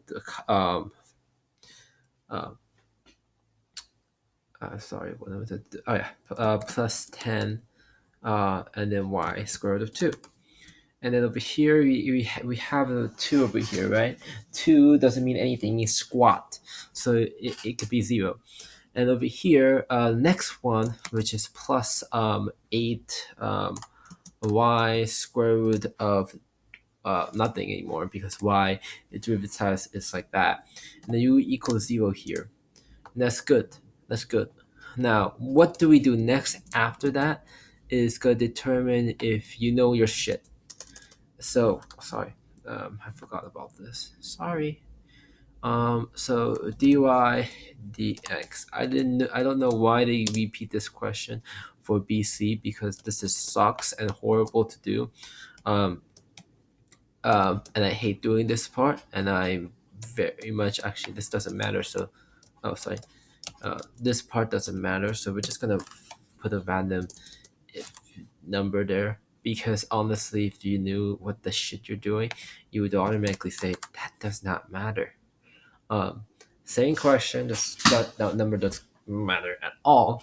sorry, what was it? Oh yeah, plus 10, and then y square root of 2. And then over here, we have a 2 over here, right? 2 doesn't mean anything, it means squat. So it could be 0. And over here, next one, which is plus 8 y square root of nothing anymore, because y, its derivative is like that. And then u equals 0 here. And that's good. That's good. Now, what do we do next after that is going to determine if you know your shit. So sorry, I forgot about this. Sorry. So dy dx. I don't know why they repeat this question for BC, because this is sucks and horrible to do. And I hate doing this part, and I'm very much actually this doesn't matter. So, oh sorry, this part doesn't matter. So we're just gonna put a random if number there, because honestly, if you knew what the shit you're doing, you would automatically say that does not matter. Same question, just that number doesn't matter at all,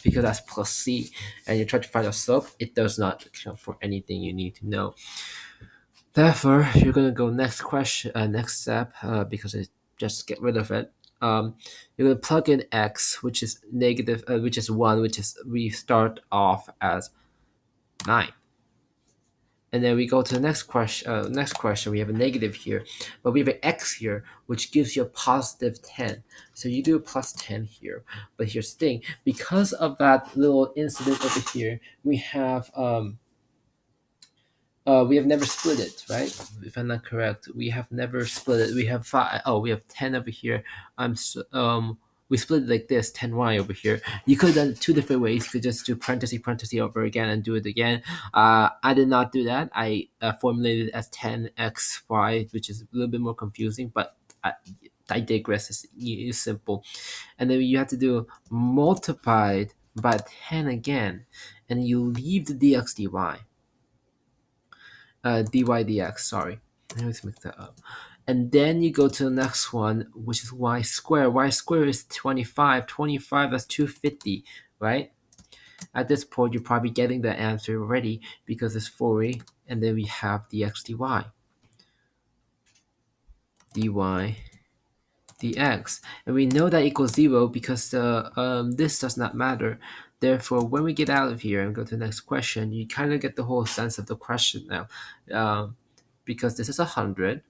because that's plus c, and you try to find a slope, it does not account for anything you need to know. Therefore, you're gonna go next question, next step, because it just get rid of it. You're gonna plug in x, which is negative, which is 1, which is we start off as 9. And then we go to the next question. Next question, we have a negative here, but we have an x here, which gives you a positive 10. So you do a plus 10 here. But here's the thing: because of that little incident over here, we have never split it, right? If I'm not correct, we have never split it. We have 5. Oh, we have 10 over here. We split it like this, 10y over here. You could have done it two different ways. You could just do parenthesis over again and do it again. I did not do that. I formulated it as 10xy, which is a little bit more confusing, but I digress. It's simple. And then you have to do multiplied by 10 again, and you leave the dx dy. Dy dx, sorry. I always mix that up. And then you go to the next one, which is y squared. Y squared is 25. 25, that's 250, right? At this point, you're probably getting the answer already, because it's 40. And then we have dx dy. Dy dx. And we know that equals 0 because this does not matter. Therefore, when we get out of here and go to the next question, you kind of get the whole sense of the question now. Because this is 100.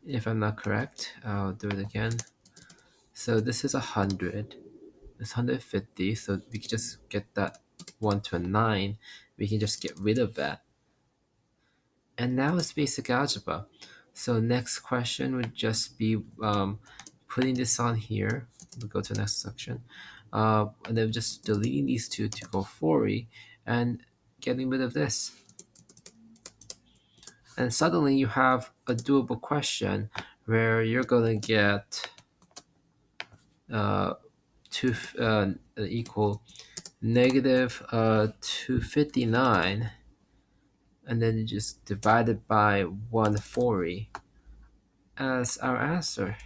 If I'm not correct, I'll do it again. So this is 100. It's 150. So we can just get that 1 to a 9. We can just get rid of that. And now it's basic algebra. So next question would just be putting this on here. We'll go to the next section. And then just deleting these two to go 40 and getting rid of this. And suddenly you have a doable question where you're going to get equal negative 259, and then you just divide it by 140 as our answer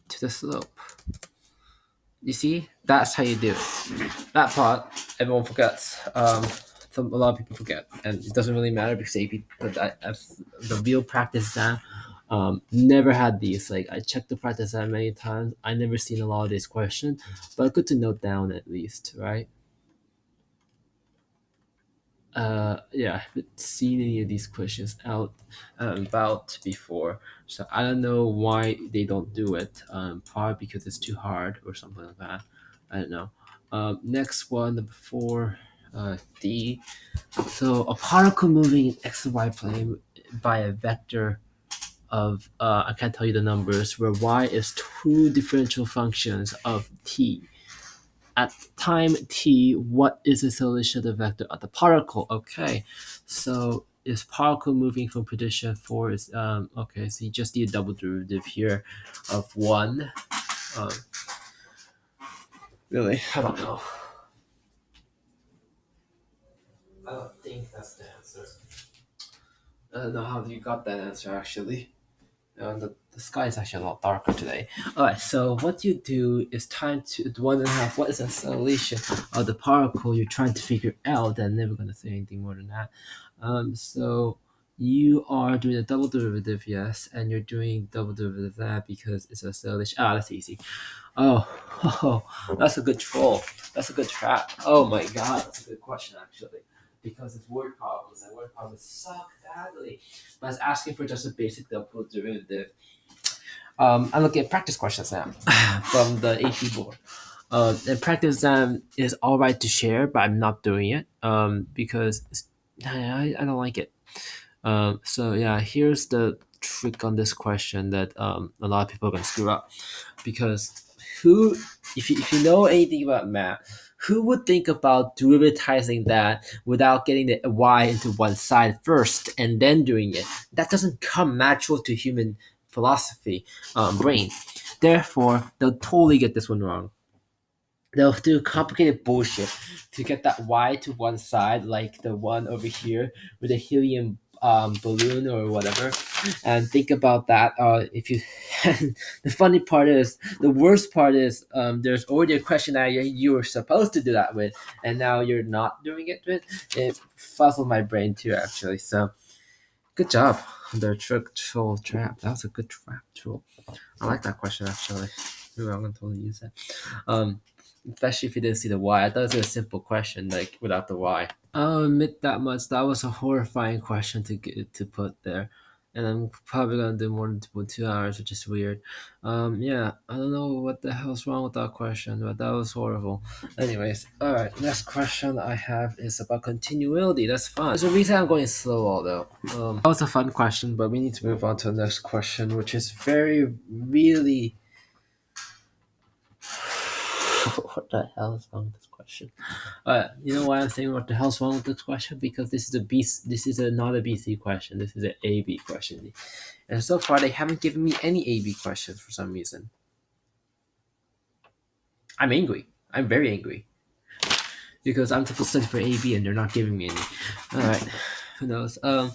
to the slope. You see, that's how you do it. That part everyone forgets. A lot of people forget, and it doesn't really matter because the real practice exam, never had these. Like, I checked the practice exam many times. I never seen a lot of these questions, but good to note down at least, right? Yeah, I haven't seen any of these questions out about before, so I don't know why they don't do it. Probably because it's too hard or something like that. I don't know. Next one, number four, D. So a particle moving in x and y plane by a vector of I can't tell you the numbers, where y is two differential functions of t. At time t, what is the solution of the vector of the particle? Okay, so is particle moving from position 4 is okay, so you just need a double derivative here of 1. Um, really? I don't know. I don't think that's the answer. I don't know how you got that answer actually. The sky is actually a lot darker today. Alright, so what you do is time to 1.5. What is the acceleration of the particle you're trying to figure out? I'm never going to say anything more than that. So you are doing a double derivative, yes, and you're doing double derivative of that because it's a acceleration. Ah, that's easy. Oh, that's a good troll. That's a good trap. Oh my god, that's a good question actually. Because it's word problems, and word problems suck badly. But it's asking for just a basic double derivative. I'm looking at practice questions now from the AP board. The practice exam is all right to share, but I'm not doing it because I don't like it. So yeah, here's the trick on this question that a lot of people are gonna screw up because who, if you know anything about math, who would think about derivatizing that without getting the y into one side first and then doing it? That doesn't come natural to human philosophy brain. Therefore, they'll totally get this one wrong. They'll do complicated bullshit to get that y to one side, like the one over here with a helium balloon or whatever. And think about that. If you, the funny part is, the worst part is, there's already a question that you were supposed to do that with, and now you're not doing it with. It fuzzled my brain too, actually. So, good job. The trick troll trap. That was a good trap troll. I like that question actually. Maybe I'm gonna totally use that. Um, Especially if you didn't see the why. I thought it was a simple question, like without the why. I'll admit that much. That was a horrifying question to put there, and I'm probably gonna do more than 2 hours, which is weird. Yeah, I don't know what the hell's wrong with that question, but that was horrible. Anyways, all right. Next question I have is about continuity. That's fun. There's a reason I'm going slow, although. That was a fun question, but we need to move on to the next question, which is very really. What the hell is wrong with this question? You know why I'm saying what the hell's wrong with this question? Because this is a B. This is not a BC question. This is an AB question, and so far they haven't given me any AB questions for some reason. I'm angry. I'm very angry because I'm supposed to study for AB and they're not giving me any. All right, who knows? But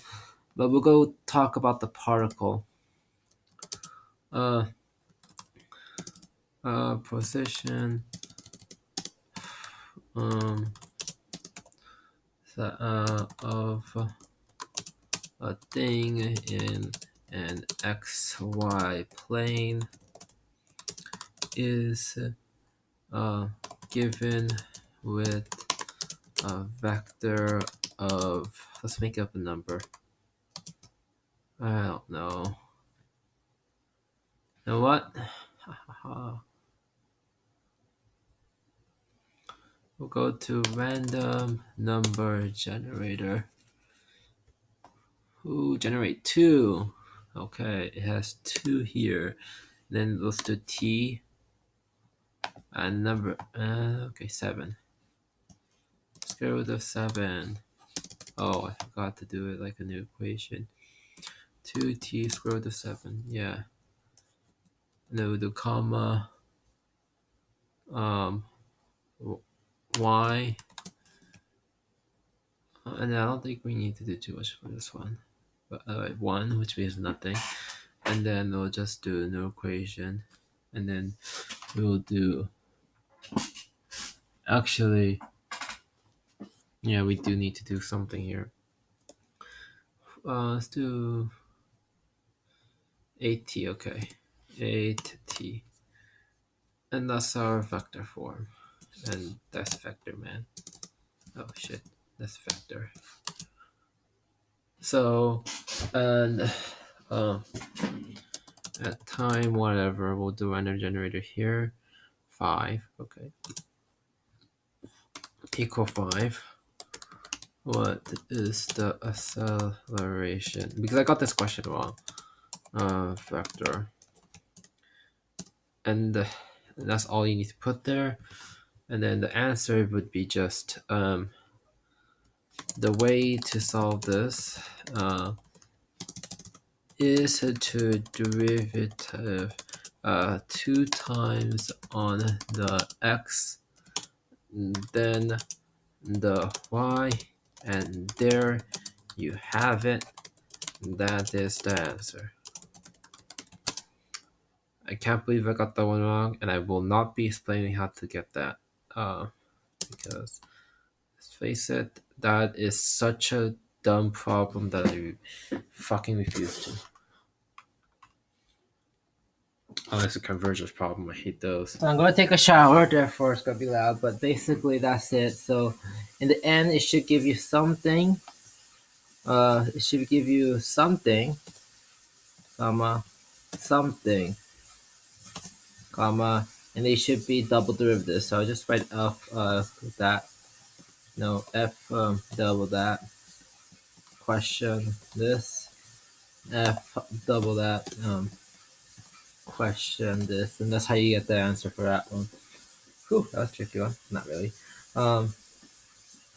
we'll go talk about the particle. Uh, position. Of a thing in an xy plane is given with a vector of, let's make up a number. I don't know. You know what? We'll go to random number generator. Ooh, generate 2. Okay, it has 2 here. Then let's do t and number. Okay, 7. Square root of 7. Oh, I forgot to do it like a new equation. 2t square root of 7. Yeah. And then we'll do comma y. And I don't think we need to do too much for this one. But 1, which means nothing. And then we'll just do a new equation. And then we'll do. Actually, yeah, we do need to do something here. Let's do 8t, okay. 8t. And that's our vector form. And that's vector man. Oh shit. this vector. So, and at time whatever, we'll do random generator here. 5, okay. Equal 5. What is the acceleration? Because I got this question wrong. Vector. And that's all you need to put there. And then the answer would be just the way to solve this is to derivative 2 times on the x, then the y, and there you have it. That is the answer. I can't believe I got that one wrong, and I will not be explaining how to get that because let's face it, that is such a dumb problem that I fucking refuse to. Oh, it's a convergence problem. I hate those. So I'm going to take a shower, therefore it's going to be loud, but basically that's it. So in the end, it should give you something. It should give you something, comma, something, comma, and they should be double derivatives. So I'll just write f that. No, f double that. Question this. F double that. Question this, and that's how you get the answer for that one. Whew, that was a tricky one. Not really. So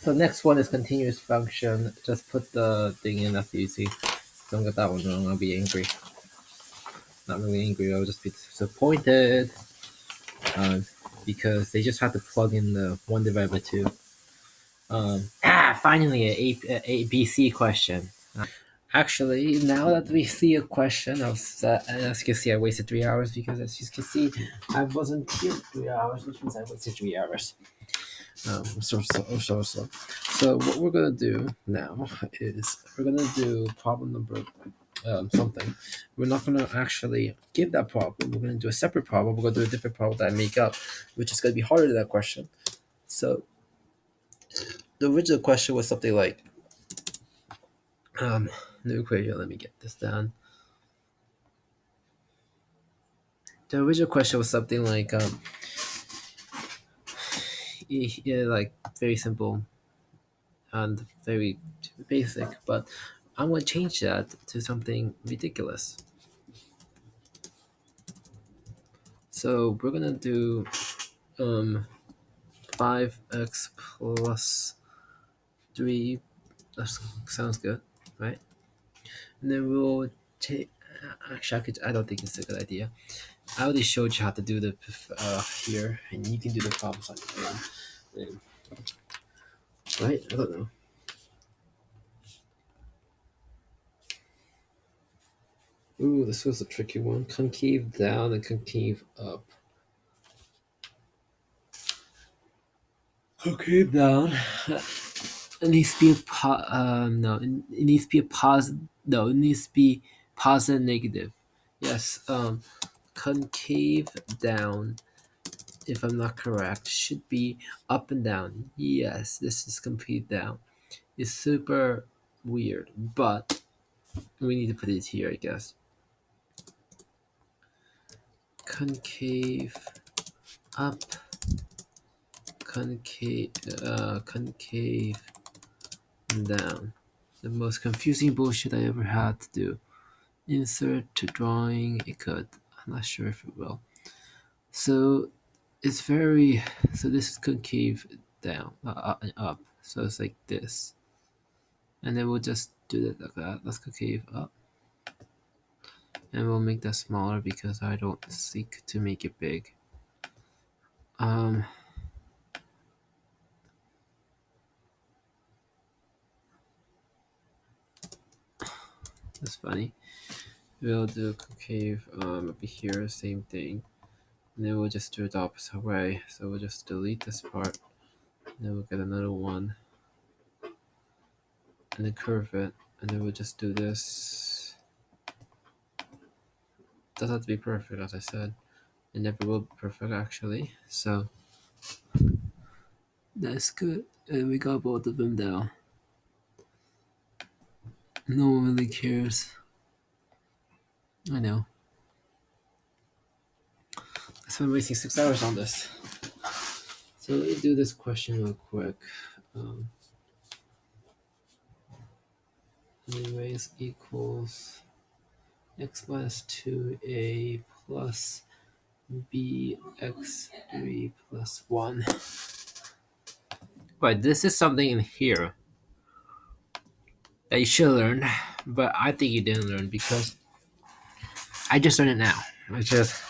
next one is continuous function. Just put the thing in. That's easy. Don't get that one wrong. I'll be angry. Not really angry. I'll just be disappointed. Because they just have to plug in the 1 divided by 2. Finally a BC question. Actually, now that we see a question, as you can see, I wasted 3 hours because, as you can see, I wasn't here 3 hours, which means I wasted 3 hours. So what we're gonna do now is we're gonna do problem number something. We're not gonna actually give that problem. We're gonna do a separate problem. We're gonna do a different problem that I make up, which is gonna be harder than that question. So the original question was something like new equation. Let me get this down. The original question was something like like very simple and very basic, but I'm going to change that to something ridiculous. So we're going to do 5x plus 3. That sounds good, right? And then we'll take. Actually, I don't think it's a good idea. I already showed you how to do the here, and you can do the problems on your own. Right? I don't know. Ooh, this was a tricky one. Concave down and concave up. Concave down. It needs to be no. It needs to be a positive. No, it needs to be positive negative. Yes. Concave down, if I'm not correct, should be up and down. Yes, this is concave down. It's super weird, but we need to put it here, I guess. Concave up, concave down. The most confusing bullshit I ever had to do. Insert to drawing, it could. I'm not sure if it will. So it's very, so this is concave down, up. So it's like this. And then we'll just do it like that. Let's concave up. And we'll make that smaller because I don't seek to make it big. That's funny. We'll do concave up here, same thing. And then we'll just do it the opposite way. So we'll just delete this part. And then we'll get another one. And then curve it. And then we'll just do this. Doesn't have to be perfect, as I said. It never will be perfect, actually. So that's good. And we got both of them down. No one really cares. I know. I spent wasting 6 hours on this. So let me do this question real quick. Anyways, equals x minus 2a plus bx3 plus 1. Right, this is something in here that you should learn, but I think you didn't learn because I just learned it now. I just,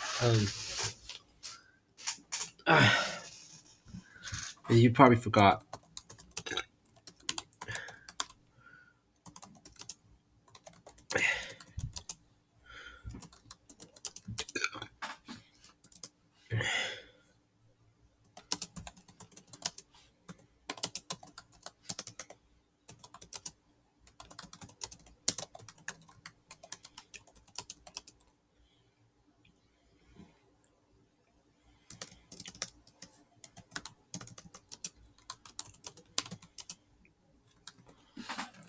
you probably forgot.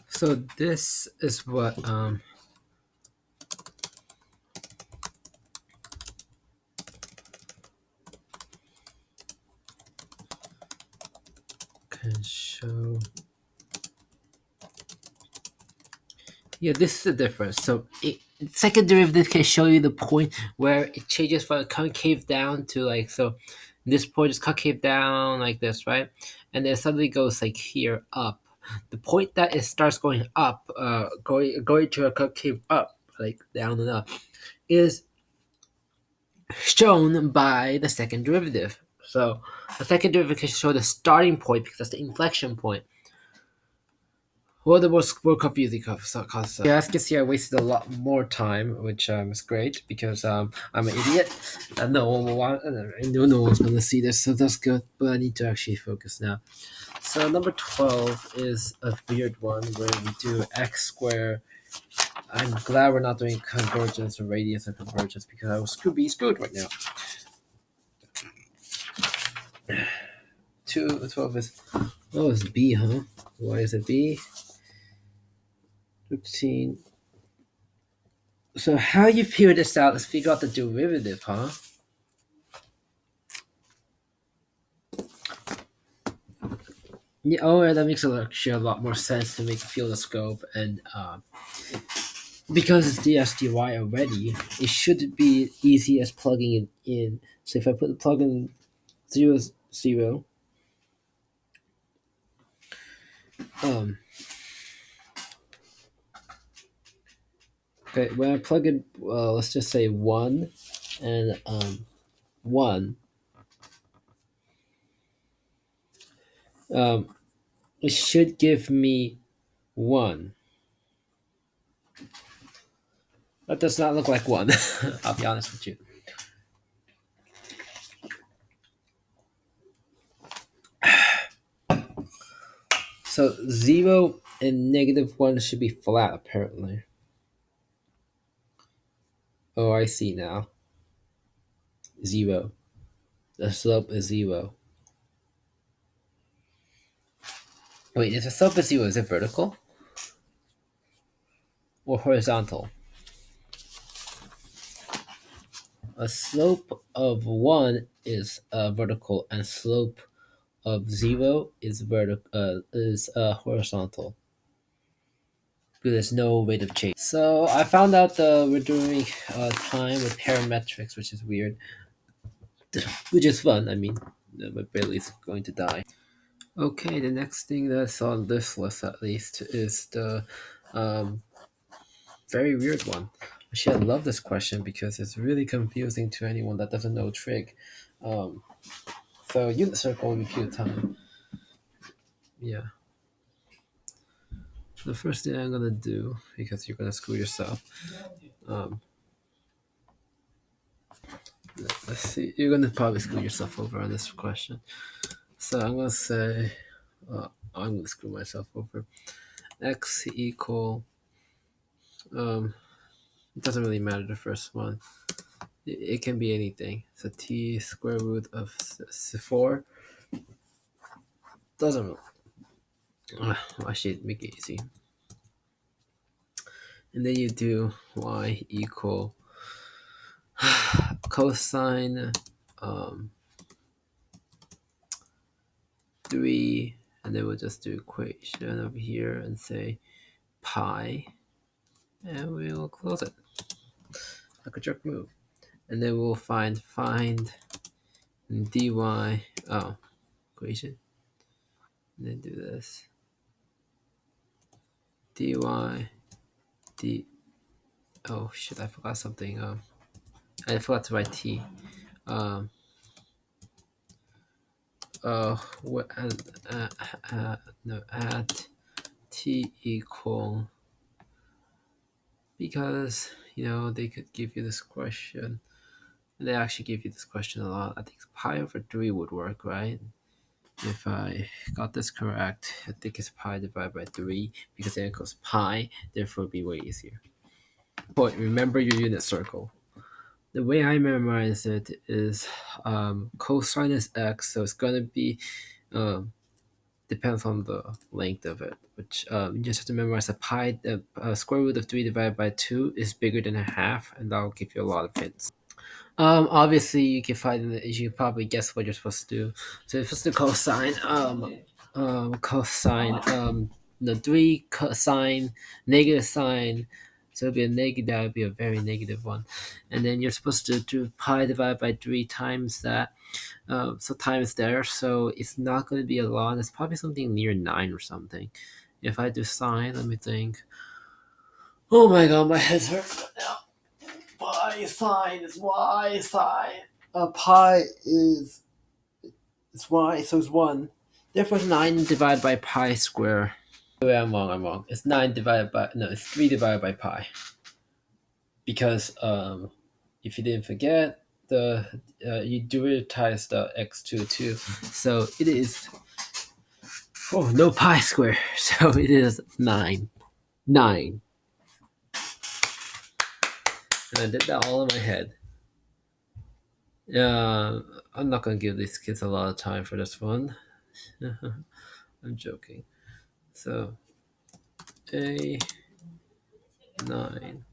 So this is what can show. Yeah, this is the difference. So second derivative can show you the point where it changes from concave down to like, so this point is concave down like this, right? And then suddenly goes like here up. The point that it starts going up, going to a concave up, like down and up, is shown by the second derivative. So the second derivative can show the starting point because that's the inflection point. Well, the more confusing concept. Yeah, as you can see, I wasted a lot more time, which is great because I'm an idiot. No one will want, no one's gonna see this, so that's good. But I need to actually focus now. So number 12 is a weird one where we do x squared. I'm glad we're not doing convergence or radius and convergence because I was screwed right now. 12 is, oh, it's b, huh? Why is it b? 15. So how you figure this out is figure out the derivative, huh? Yeah, oh, yeah, that makes actually a lot more sense to make feel the scope, and because it's ds dy already, it should be easy as plugging it in. So if I put the plug in 0, 0, okay, when I plug in, let's just say 1 and 1, it should give me 1. That does not look like 1. I'll be honest with you. So 0 and -1 should be flat, apparently. Oh, I see now. 0. The slope is 0. Wait, if the slope is 0, is it vertical or horizontal? A slope of 1 is vertical, and slope of 0 is horizontal. Because there's no rate of change. So I found out we're doing time with parametrics, which is weird, which is fun. I mean, my Bailey's going to die. Okay, the next thing that's on this list, at least, is the very weird one. Actually, I love this question because it's really confusing to anyone that doesn't know trig. So unit circle repeat time. Yeah. The first thing I'm gonna do, because you're gonna screw yourself. Let's see. You're gonna probably screw yourself over on this question. So I'm gonna say, I'm gonna screw myself over. X equal. It doesn't really matter the first one. It can be anything. So t square root of 4 doesn't. Actually, make it easy. And then you do y equal cosine 3, and then we'll just do equation over here and say pi, and we'll close it like a jerk move. And then we'll find dy, equation, and then do this dy d. Oh shit! I forgot something. I forgot to write t. What? No, at t equal, because they could give you this question. They actually give you this question a lot. I think pi over 3 would work, right? If I got this correct, I think it's pi divided by 3, because then it goes pi, therefore it'll be way easier. But remember your unit circle. The way I memorize it is cosine is x, so it's going to be, depends on the length of it, which you just have to memorize that pi, the square root of 3 divided by 2 is bigger than a half, and that'll give you a lot of hints. Obviously you can find it. You probably guess what you're supposed to do. So you're supposed to cosine, the 3 cosine, negative sign. So it'll be a negative. That would be a very negative one, and then you're supposed to do pi divided by 3 times that. So times there. So it's not going to be a lot. It's probably something near 9 or something. If I do sine, let me think. Oh my god, my head's hurt now. Pi sine is y sine. Pi is y, so it's 1. Therefore, it's 9 divided by pi square. Wait, I'm wrong. It's 9 divided by, no, it's 3 divided by pi. Because if you didn't forget, you derivatize the x to 2. So it is, no pi square. So it is 9. 9. And I did that all in my head. I'm not gonna give these kids a lot of time for this one. I'm joking. So a 9,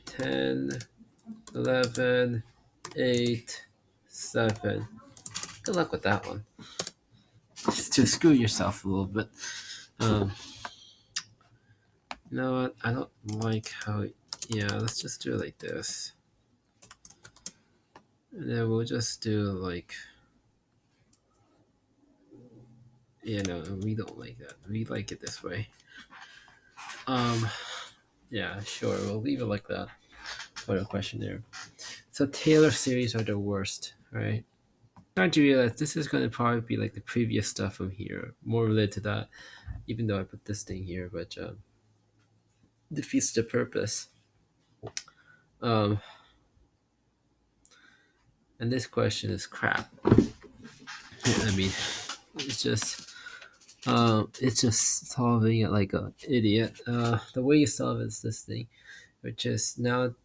10, 11, 8, 7. Good luck with that one. Just to screw yourself a little bit. You know what? I don't like how. Yeah, let's just do it like this. And then we'll just do like. We don't like that. We like it this way. Yeah, sure. We'll leave it like that for the questionnaire. So Taylor series are the worst, right? Trying to realize this is going to probably be like the previous stuff from here, more related to that, even though I put this thing here, but defeats the purpose. And this question is crap. I mean, it's just solving it like an idiot. The way you solve it is this thing, which is now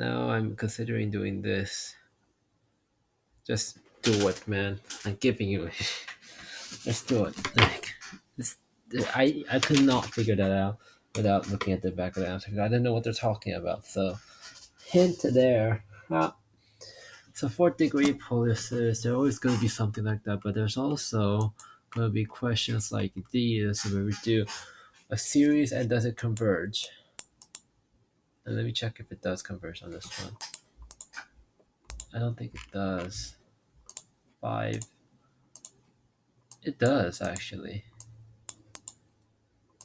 I'm considering doing this. Just do it, man. I'm giving you. Let's do it. Like this, I could not figure that out without looking at the back of the answer. I didn't know what they're talking about. So, hint there. So fourth degree policies, there's always going to be something like that, but there's also going to be questions like these where we do a series and does it converge? And let me check if it does converge on this one. I don't think it does. 5. It does, actually.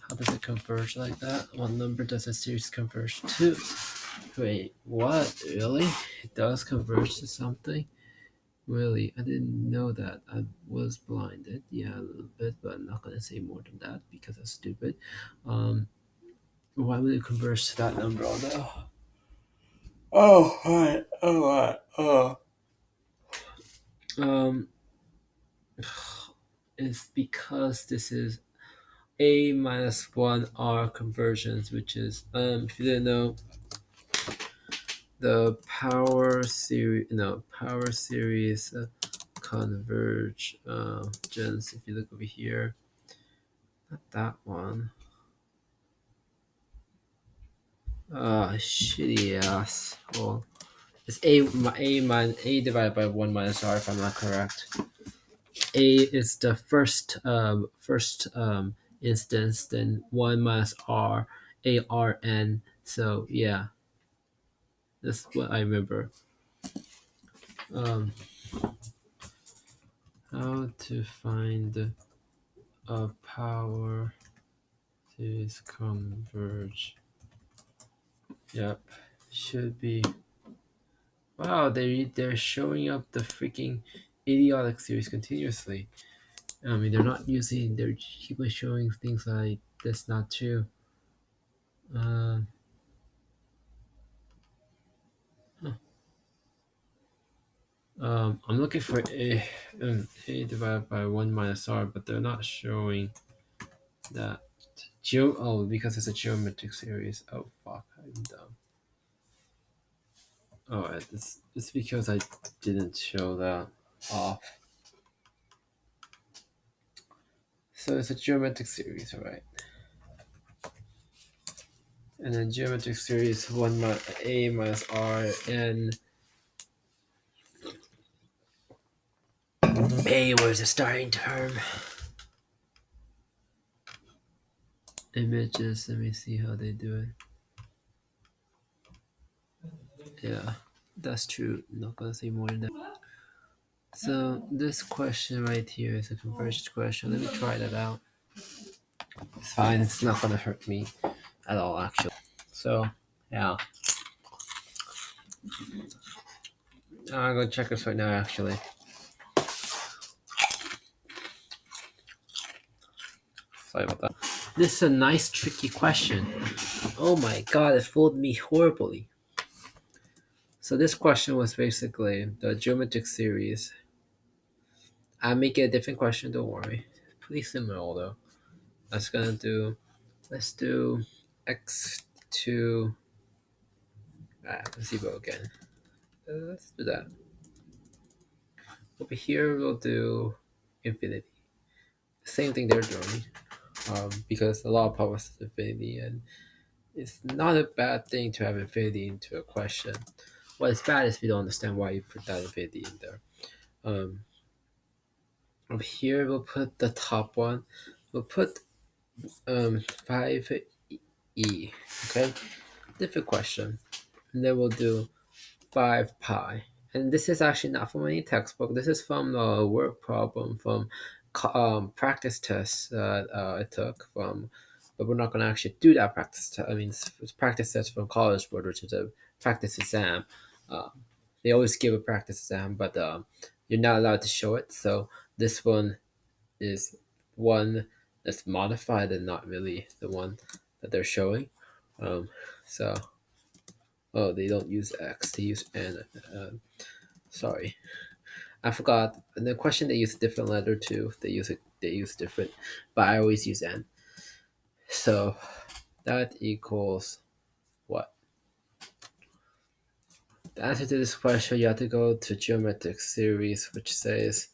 How does it converge like that? What number does a series converge to? Wait, what? Really? It does converge to something? Really? I didn't know that. I was blinded. Yeah, a little bit, but I'm not going to say more than that because I'm stupid. Why would it converge to that number? Oh, no. Oh, right. Oh, right. It's because this is a minus 1 r conversions, which is, if you didn't know, the power series converge gens. If you look over here, not that one. Shitty ass. Well, it's a divided by 1 minus r if I'm not correct. A is the first instance, then 1 minus r, a r n. So yeah, that's what I remember. How to find a power series converge. Yep, should be. Wow, they're showing up the freaking idiotic series continuously. I mean, they're not using. They're keep showing things like that's not true. Huh. I'm looking for a divided by 1 minus r, but they're not showing that. Oh, because it's a geometric series. Oh fuck, I'm dumb. Oh, it's because I didn't show that off. So it's a geometric series, right? And then geometric series 1 a minus r, and a was the starting term. Images, let me see how they do it. Yeah, that's true. Not gonna say more than that. So this question right here is a convergence question. Let me try that out. It's fine. It's not gonna hurt me at all, actually. So yeah, I'm gonna check this right now. Actually, sorry about that. This is a nice, tricky question. Oh my god, it fooled me horribly. So this question was basically the geometric series. I'll make it a different question. Don't worry. Pretty similar, although. Let's do x2. Let's see about again. Let's do that. Over here, we'll do infinity. Same thing they're doing, because a lot of problems is infinity, and it's not a bad thing to have infinity into a question. What is bad is if you don't understand why you put that infinity in there. Over here, we'll put the top one. We'll put 5e. Okay, different question. And then we'll do 5 pi. And this is actually not from any textbook. This is from a work problem from practice tests that I took from, but we're not going to actually do that practice test. I mean, it's practice test from College Board, which is a practice exam. They always give a practice exam, but you're not allowed to show it. So this one is one that's modified and not really the one that they're showing. So oh, they don't use X, they use N. Sorry, I forgot. And the question they use a different letter too. They use different, but I always use N. So that equals what? The answer to this question, you have to go to geometric series, which says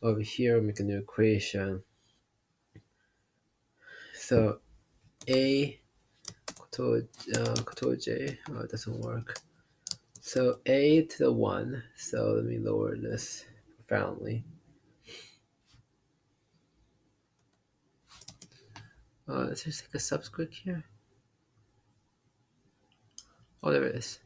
over here, make a new equation. So A control J, oh, it doesn't work. So a to the 1, so let me lower this profoundly. Is there like a subscript here? Oh, there it is.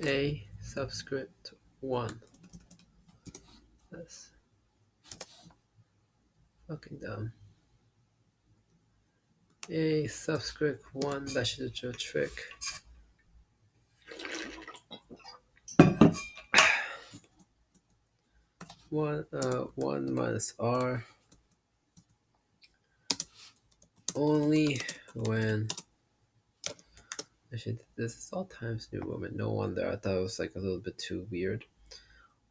A subscript 1. That's fucking dumb. A subscript 1, that should do a trick. One minus r only when actually this is all Times New Roman. No wonder, I thought it was like a little bit too weird.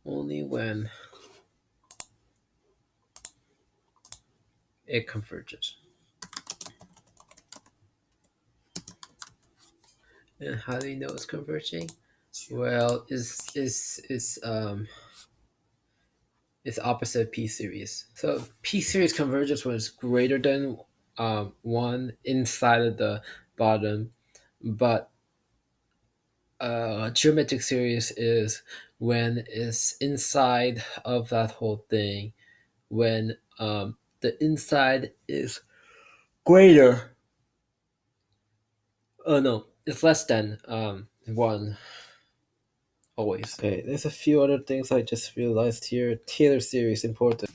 Only when it converges. And how do you know it's converging? Well, it's opposite P series. So P series convergence was greater than 1 inside of the bottom, but geometric series is when it's inside of that whole thing, when the inside is greater. Oh no, it's less than 1 always. Okay, there's a few other things I just realized here. Taylor series important.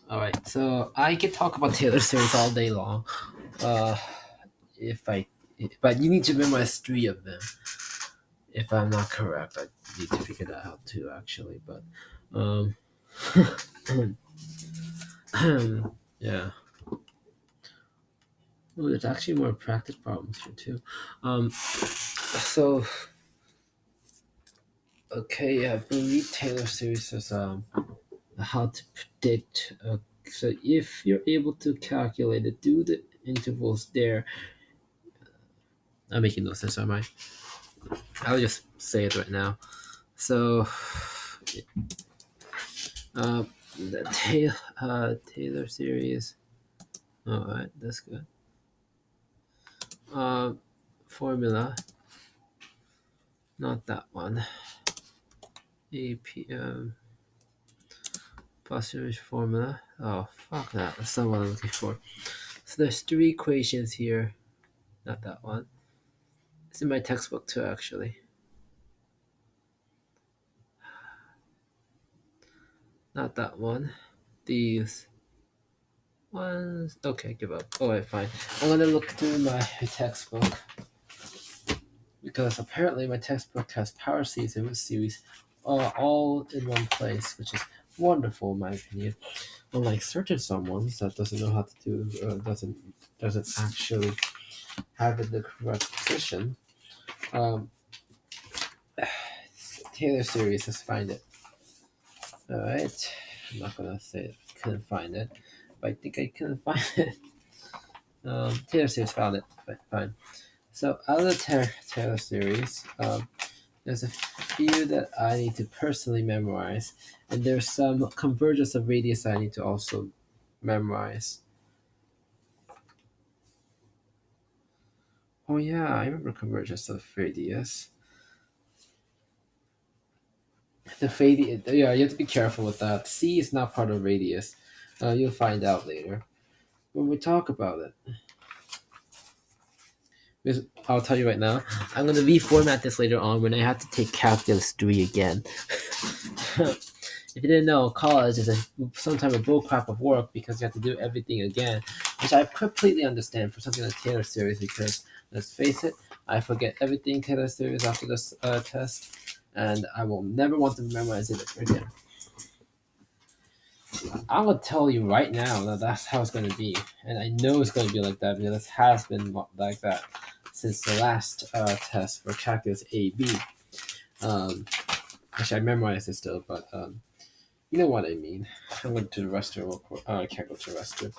All right, so I can talk about Taylor series all day long. Uh, if I, but you need to memorize 3 of them. If I'm not correct, I need to figure that out too, actually. But, um, yeah. Oh, there's actually more practice problems here too. So okay, I believe Taylor series is how to predict. So if you're able to calculate it, do the intervals there. I'm making no sense, am I? I'll just say it right now. So, uh, the Taylor series. All right, that's good. Formula, not that one. APM Posturing formula. Oh fuck that. That's not what I'm looking for. So there's 3 equations here. Not that one. It's in my textbook too, actually. Not that one. These ones. Okay, give up. Oh, wait, fine. I'm gonna look through my textbook because apparently my textbook has power series and root series all in one place, which is wonderful in my opinion. Unlike certain someones that doesn't know how to do, doesn't actually have it in the correct position. Um, Taylor series, let's find it. All right, I'm not gonna say it. Couldn't find it, but I think I couldn't find it. Taylor series found it, but fine. So out of the Taylor series, there's a few that I need to personally memorize, and there's some convergence of radius I need to also memorize. Oh yeah, I remember convergence of radius. The radius, yeah, you have to be careful with that. C is not part of radius. You'll find out later when we talk about it. Because I'll tell you right now, I'm going to reformat this later on when I have to take calculus 3 again. If you didn't know, college is sometimes a bullcrap of work because you have to do everything again, which I completely understand for something like Taylor series because let's face it, I forget everything Taylor series after this test, and I will never want to memorize it again. I'm gonna tell you right now that that's how it's gonna be, and I know it's gonna be like that because it has been like that since the last test for calculus AB. Actually, I memorized it still, but you know what I mean. I'm going to the restroom real quick. I can't go to the restroom.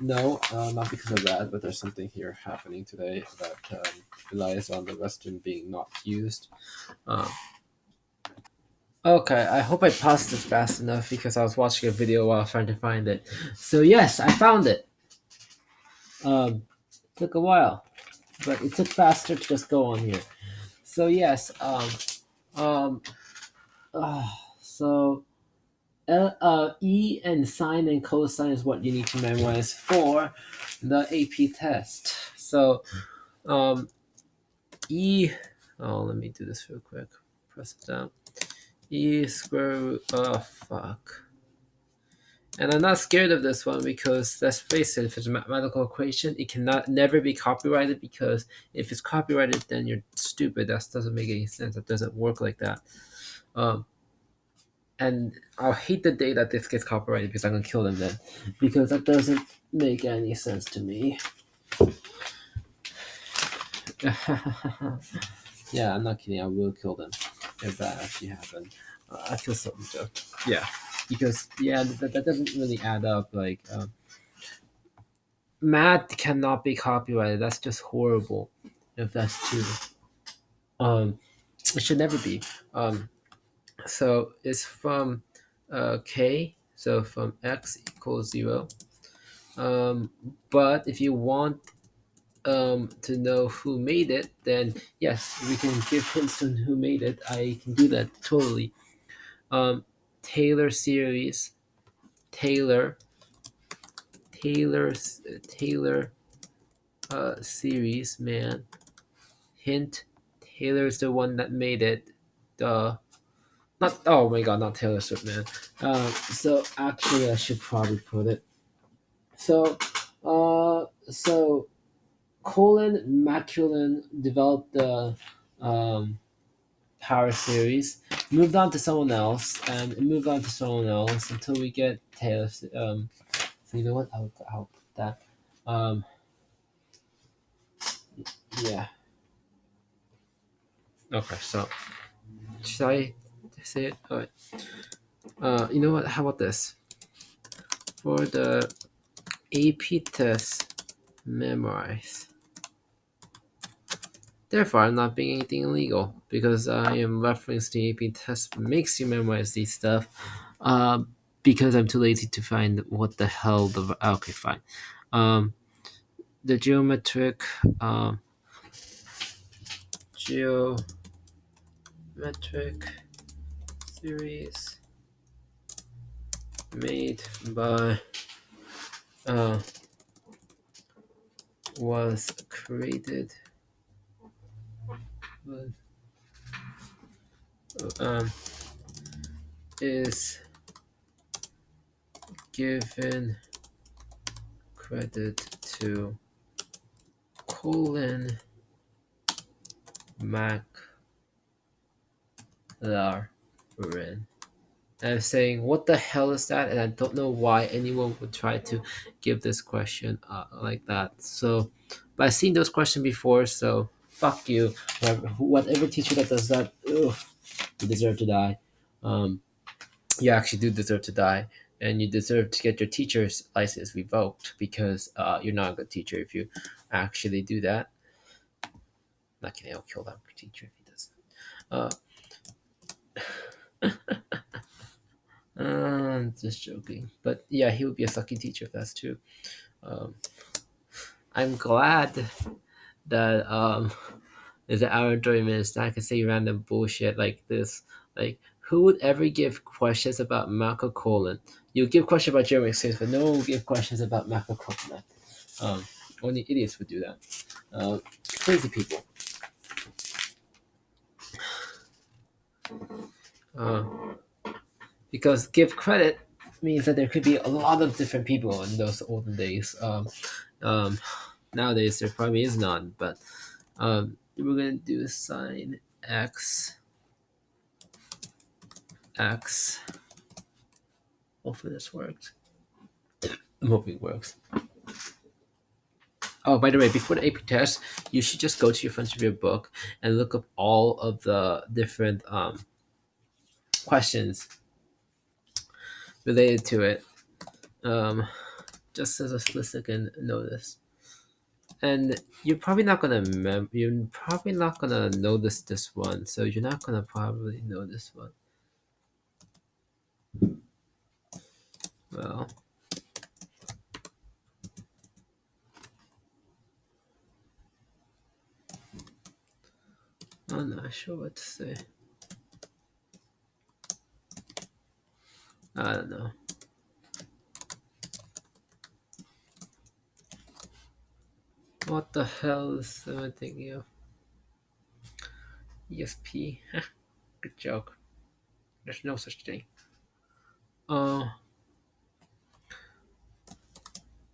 No, not because of that, but there's something here happening today that relies on the restroom being not used. Okay, I hope I paused it fast enough because I was watching a video while trying to find it. So yes, I found it. Took a while, but it took faster to just go on here. So yes, um, so E and sine and cosine is what you need to memorize for the AP test. So E, oh, let me do this real quick. Press it down. E square root, oh fuck. And I'm not scared of this one because let's face it, if it's a mathematical equation, it cannot never be copyrighted because if it's copyrighted, then you're stupid. That doesn't make any sense. That doesn't work like that. And I'll hate the day that this gets copyrighted because I'm gonna kill them then, because that doesn't make any sense to me. Yeah, I'm not kidding. I will kill them if that actually happened. I feel so joke. Yeah, because that doesn't really add up. Like math cannot be copyrighted. That's just horrible. if that's true. It should never be. So it's from k, so from x equals 0. Um, but if you want to know who made it, then yes, we can give hints on who made it. I can do that totally. Um, Taylor series, Taylor, Taylor series, man. Hint: Taylor's the one that made it. Duh. Not, oh my god, not Taylor Swift, man. So actually, I should probably put it. So Colin Maculin developed the um, Power series, moved on to someone else, and moved on to someone else until we get Taylor. So you know what? I'll put that. Um, yeah. Okay. So should I say it? All right. You know what? How about this? For the AP test, memorize. Therefore, I'm not being anything illegal because I am referencing the AP test makes you memorize these stuff. Uh, because I'm too lazy to find what the hell the okay fine. Um, the geometric geometric series made by uh, was created was, um, is given credit to Colin McLaren. I'm saying, what the hell is that? And I don't know why anyone would try to give this question like that. So, but I've seen those questions before, so fuck you. Whatever teacher that does that, ugh, you deserve to die. Um, you actually do deserve to die, and you deserve to get your teacher's license revoked because you're not a good teacher if you actually do that. Not kidding, I'll kill that teacher if he does. Just joking. But yeah, he would be a sucky teacher if that's true. Um, I'm glad that is an hour and 30 minutes. Now I can say random bullshit like this. Like, who would ever give questions about Marco Colon? You give questions about German states, but no one will give questions about Marco Colon. Only idiots would do that. Crazy people. Uh, because give credit means that there could be a lot of different people in those olden days. Um, Nowadays, there probably is none, but we're going to do sine x, x. Hopefully this works. I'm hoping it works. Oh, by the way, before the AP test, you should just go to your front of your book and look up all of the different questions related to it. Just as a split second notice. And you're probably not gonna notice this one, so you're not gonna probably know this one. Well, I'm not sure what to say. I don't know. What the hell is I thinking of? ESP. Good joke. There's no such thing. Uh,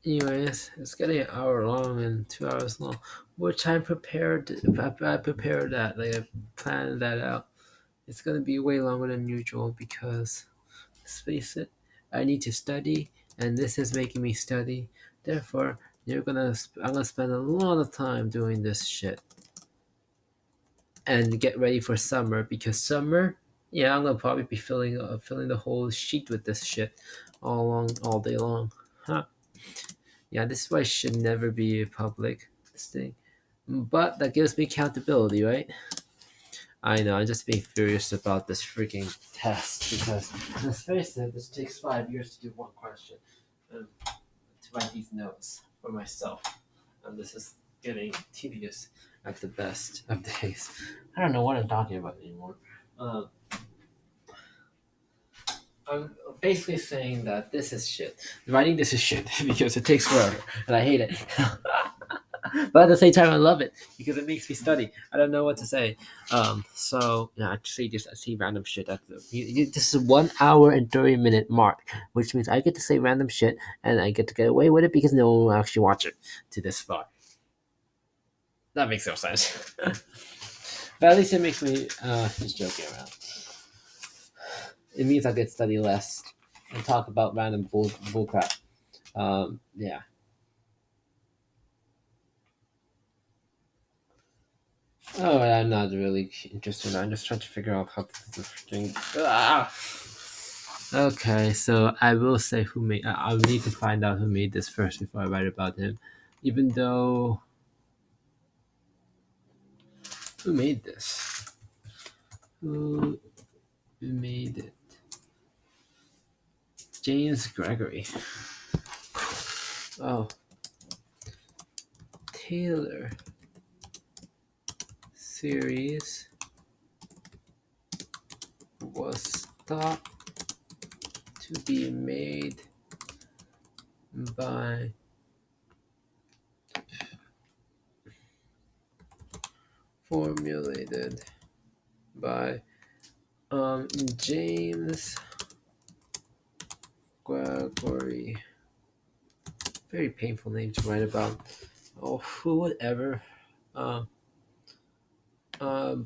Anyways, it's getting an hour long and 2 hours long, which I prepared. I prepared that. Like I planned that out. It's gonna be way longer than usual because, let's face it, I need to study, and this is making me study. Therefore, I'm gonna spend a lot of time doing this shit, and get ready for summer because summer, yeah, I'm gonna probably be filling the whole sheet with this shit all day long. Huh. Yeah, this is why it should never be public. This thing. but that gives me accountability, right? I know, I'm just being furious about this freaking test because let's face it, this takes 5 years to do one question. To write these notes for myself. And this is getting tedious at the best of days. I don't know what I'm talking about anymore. Um, I'm basically saying that this is shit. Writing this is shit because it takes forever and I hate it. But at the same time, I love it because it makes me study. I don't know what to say. So yeah, actually, just I see random shit at this is 1 hour and 30 minute mark, which means I get to say random shit and I get to get away with it because no one will actually watch it to this far. That makes no sense. But at least it makes me just joking around. It means I get to study less and talk about random bullcrap. Yeah. Oh, I'm not really interested. I'm just trying to figure out how to do the freaking. Ah! Okay, so I will say who made. I'll need to find out who made this first before I write about him. Even though, who made this? Who made it? James Gregory. Oh, Taylor series was thought to be made by formulated by James Gregory. Very painful name to write about. Oh, who would ever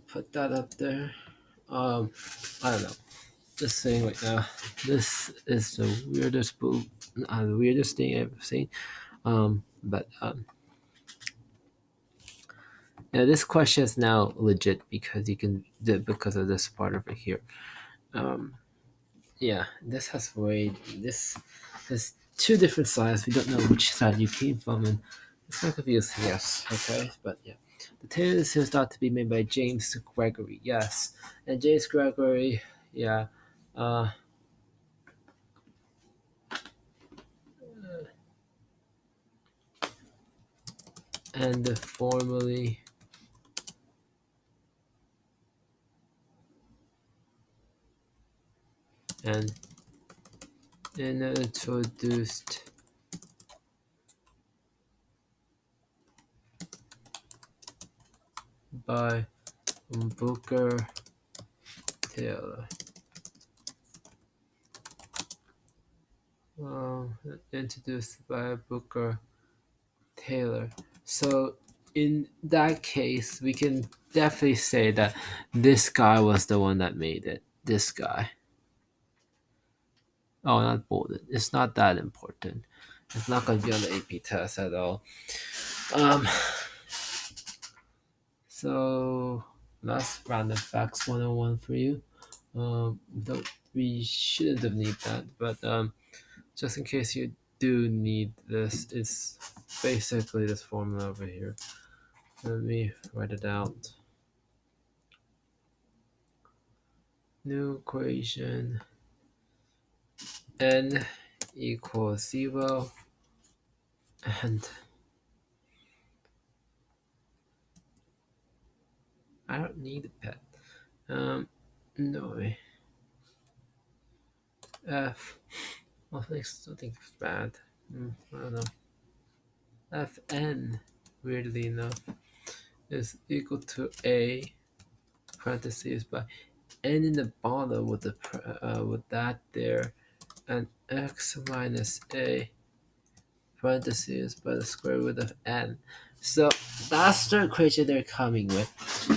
put that up there? I don't know. Just saying right now, this is the weirdest thing I've ever seen. But yeah, this question is now legit because of this part over here. Yeah, this has two different sides. We don't know which side you came from, and it's kind of confusing. Yes, okay, but yeah, the tale is thought to be made by James Gregory. Yes, and James Gregory, yeah, uh, and formally and introduced by Booker Taylor. Introduced by Booker Taylor. So in that case, we can definitely say that this guy was the one that made it. This guy. Oh, not bolded. It's not that important. It's not going to be on the AP test at all. Um. So that's random facts 101 for you. Don't we shouldn't have need that, but just in case you do need this, it's basically this formula over here. Let me write it out. New equation n equals 0 and I don't need a pen. No way. F. Well, something bad. I don't know. Fn, weirdly enough, is equal to a parentheses by n in the bottom with with that there, and x minus a parentheses by the square root of n. So that's the equation they're coming with.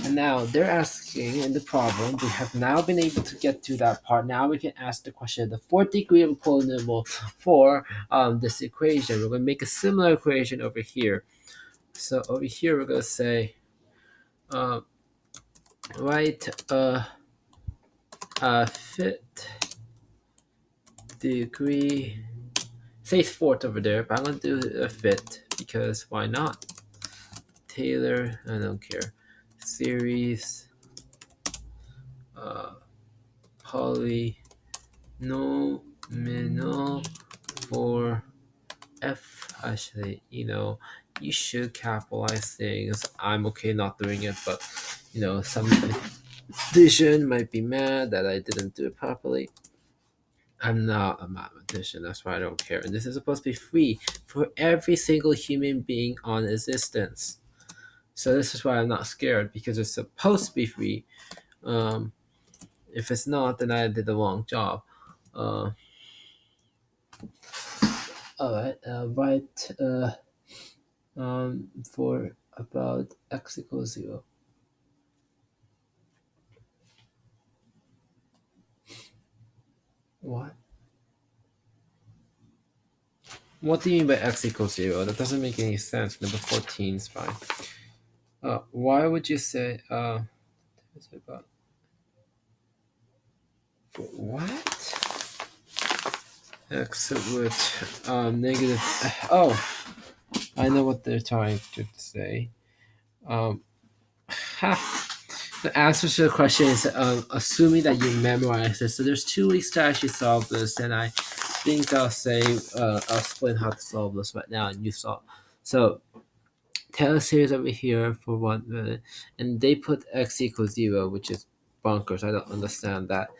And now they're asking in the problem, we have now been able to get to that part. Now we can ask the question, the fourth degree of a polynomial for this equation. We're going to make a similar equation over here. So over here, we're going to say, write a fifth degree, say it's fourth over there, but I'm going to do a fifth because why not? Taylor, I don't care, series, polynomial for f. Actually, you should capitalize things. I'm okay not doing it, but some mathematician might be mad that I didn't do it properly. I'm not a mathematician, that's why I don't care. And this is supposed to be free for every single human being on existence. So this is why I'm not scared, because it's supposed to be free. If it's not, then I did the wrong job. Alright, write for about x equals 0. What? What do you mean by x equals 0? That doesn't make any sense. Number 14 is fine. Why would you say is it about what? X with negative. Oh, I know what they're trying to say. The answer to the question is assuming that you memorize it. So there's 2 ways to actually solve this, and I think I'll explain how to solve this right now, and you solve. So Taylor series over here for 1 minute, and they put x equals 0, which is bonkers. I don't understand that.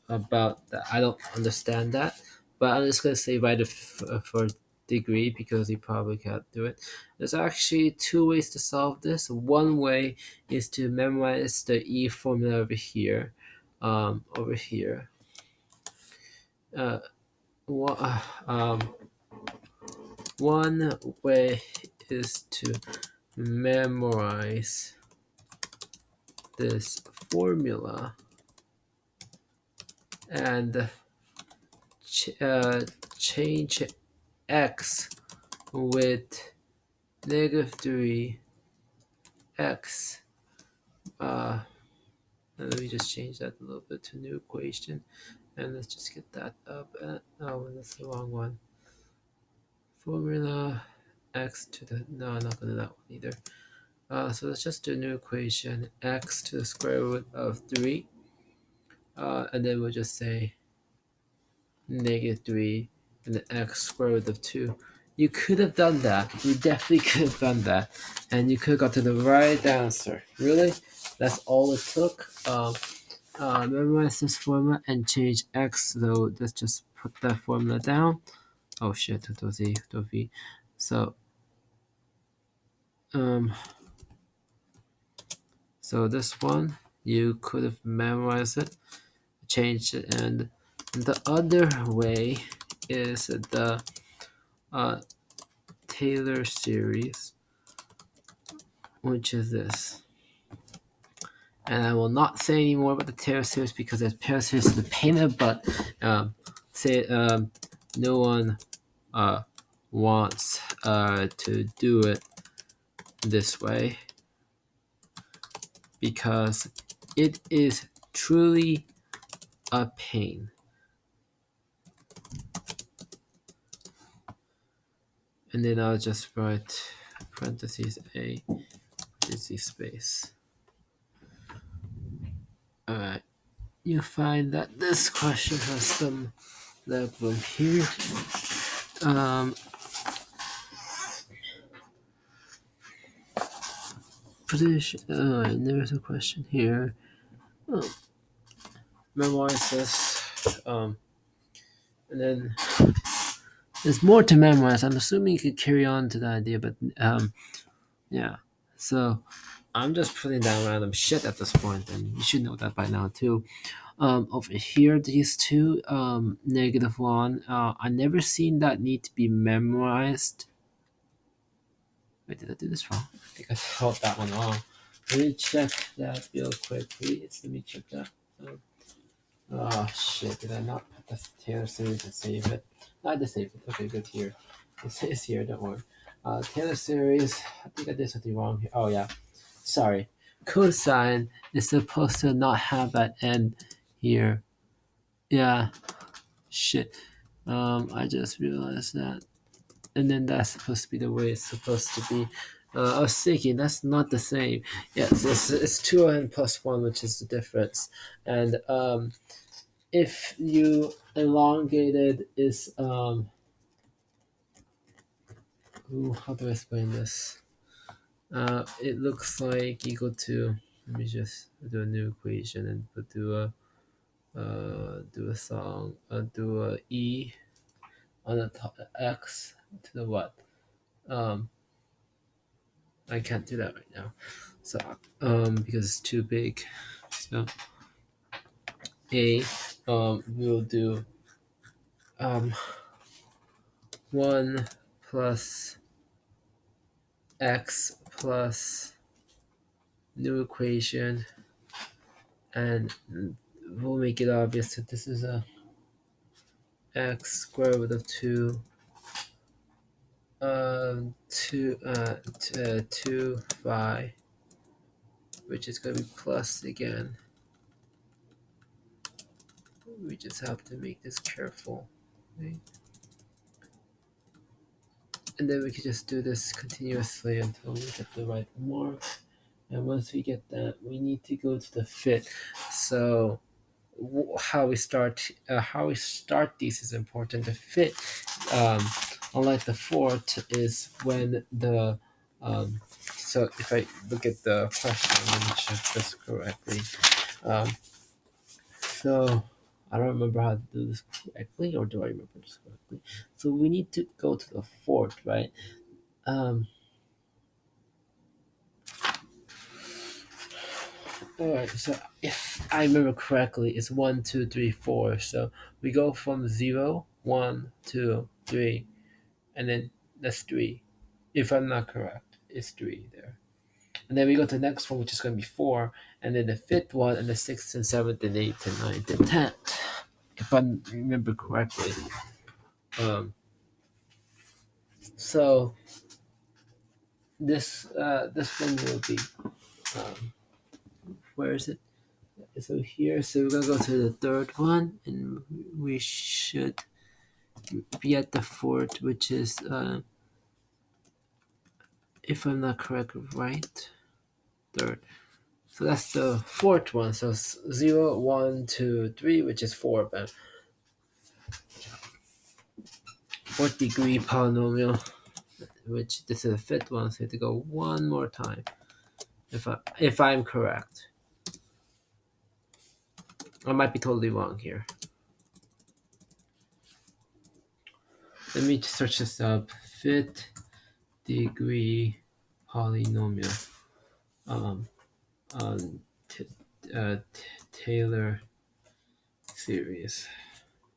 About that, I don't understand that, but I'm just gonna say write it for degree, because you probably can't do it. There's actually 2 ways to solve this. One way is to memorize the E formula over here. Over here. One way is to memorize this formula and change x with negative 3x. Let me just change that a little bit to new equation, and let's just get that up. Oh, that's the wrong one. Formula x to the, no, I'm not gonna do that one either. So let's just do a new equation, x to the square root of 3, and then we'll just say negative 3 and the x square root of 2. You could have done that. You definitely could have done that, and you could have got to the right answer. Really? That's all it took. Memorize this formula and change x. So let's just put that formula down. Oh shit, v. So so this one you could have memorized it, changed it, and the other way is the Taylor series, which is this. And I will not say any more about the Taylor series, because the Taylor series is the pain in the butt. No one wants to do it this way, because it is truly a pain. And then I'll just write parentheses a busy space. Alright, you find that this question has some level here. And there's a question here. Memorize this. And then there's more to memorize. I'm assuming you could carry on to the idea, but yeah. So I'm just putting down random shit at this point, and you should know that by now too. Over here, these two, negative 1. I never seen that need to be memorized. Wait, did I do this wrong? I think I spelled that one wrong. Let me check that real quick, please. Let me check that. Oh shit, did I not put the Taylor series and save it? I just saved it. Okay, good here. It's here, don't worry. Taylor series, I think I did something wrong here. Oh yeah, sorry. Cosine is supposed to not have that end here. Yeah, shit. I just realized that. and then that's supposed to be the way it's supposed to be. I was thinking that's not the same. Yes, it's 2n plus 1, which is the difference. And if you elongated is how do I explain this? It looks like equal to, let me just do a new equation and do a song, do a e on the top, x to the what? I can't do that right now. So because it's too big. So we'll do 1 plus x plus new equation, and we'll make it obvious that this is a x square root of 2 2 phi, which is going to be plus again. We just have to make this careful, okay? And then we can just do this continuously until we get the right mark. And once we get that, we need to go to the fit. So how we start these is important. The fit, unlike the fort, is when the so if I look at the question, let me check this correctly. So I don't remember how to do this correctly, or do I remember this correctly? So we need to go to the fort, right? Alright, so if I remember correctly, it's 1, 2, 3, 4. So we go from 0, 1, 2, 3, and then that's 3. If I'm not correct, it's 3 there. And then we go to the next one, which is going to be 4, and then the fifth one, and the sixth, and seventh, and eighth, and ninth, and 10th. If I remember correctly. So this one will be, where is it? So here, so we're gonna go to the third one, and we should be at the fourth, which is, if I'm not correct, right? Third. So that's the fourth one. So 0, 1, 2, 3, which is 4, but fourth degree polynomial, which this is the fifth one. So I have to go one more time. If I'm correct, I might be totally wrong here. Let me search this up. Fifth degree polynomial. Taylor series.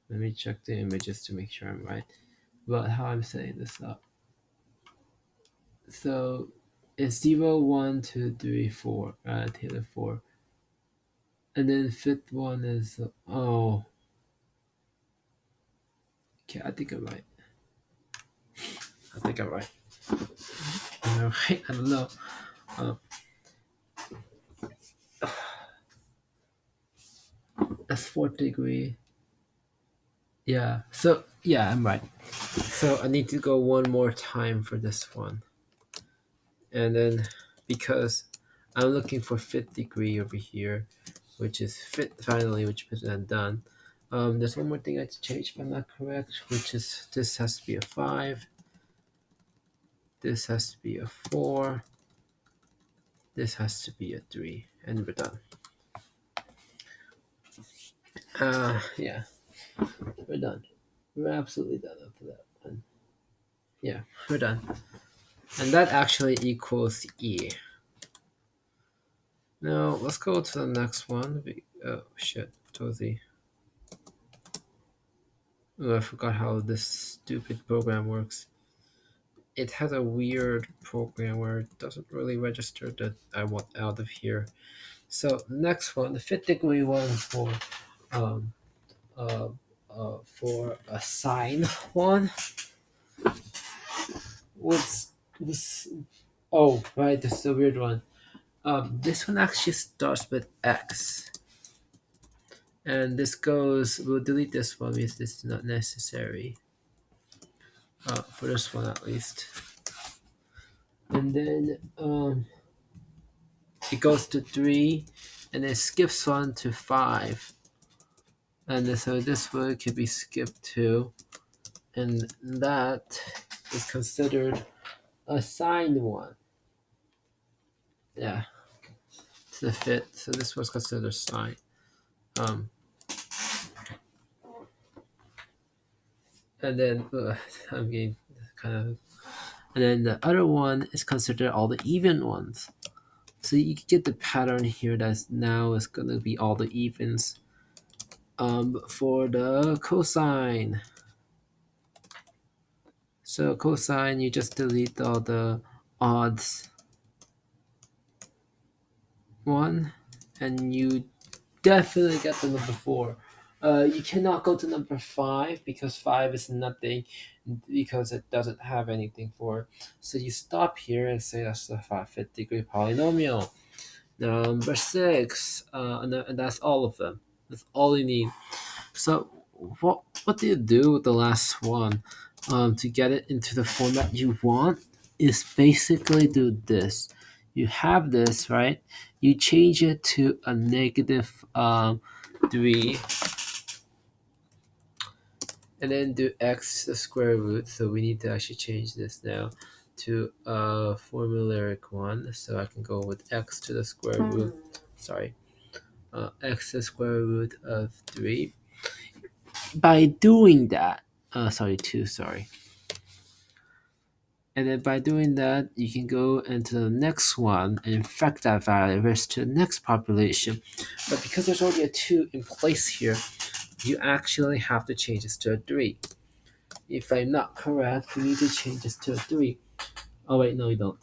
Let me check the images to make sure I'm right about how I'm setting this up. So it's 0, 1, 2, 3, 4, Taylor 4. And then the fifth one is, okay, I think I'm right. Am I right? I don't know. That's fourth degree. Yeah, so yeah, I'm right. So I need to go one more time for this one. And then because I'm looking for fifth degree over here, which is fit finally, which is done. There's one more thing I have to change if I'm not correct, which is this has to be a 5. This has to be a 4. This has to be a 3, and we're done. Yeah, we're done. We're absolutely done after that one. Yeah, we're done. And that actually equals E. Now, let's go to the next one. Oh, shit, totally. Oh, I forgot how this stupid program works. It has a weird program where it doesn't really register that I want out of here. So next one, the fifth degree one for a sine one was oh right, this is a weird one. This one actually starts with x, and this goes. We'll delete this one because this is not necessary. for this one at least. And then it goes to 3, and then skips 1 to 5. And then, so this one could be skipped too. And that is considered a signed one. Yeah, to the fit. So this was considered signed. And then I'm getting kind of. And then the other one is considered all the even ones. So you get the pattern here that's now is going to be all the evens. For the cosine. So cosine, you just delete all the odds one, and you definitely get the number 4. You cannot go to number 5 because 5 is nothing, because it doesn't have anything for it. So you stop here and say that's a 5th degree polynomial. Number 6, and that's all of them. That's all you need. So what do you do with the last one to get it into the format you want? Is basically do this. You have this, right? You change it to a negative 3, and then do x to the square root. So we need to actually change this now to a formulaic one. So I can go with x to the square root. Sorry, x to the square root of 3. By doing that, 2, sorry. And then by doing that, you can go into the next one and infect that virus to the next population. But because there's already a 2 in place here, you actually have to change this to a 3. If I'm not correct, you need to change this to a 3. Oh wait, no you don't.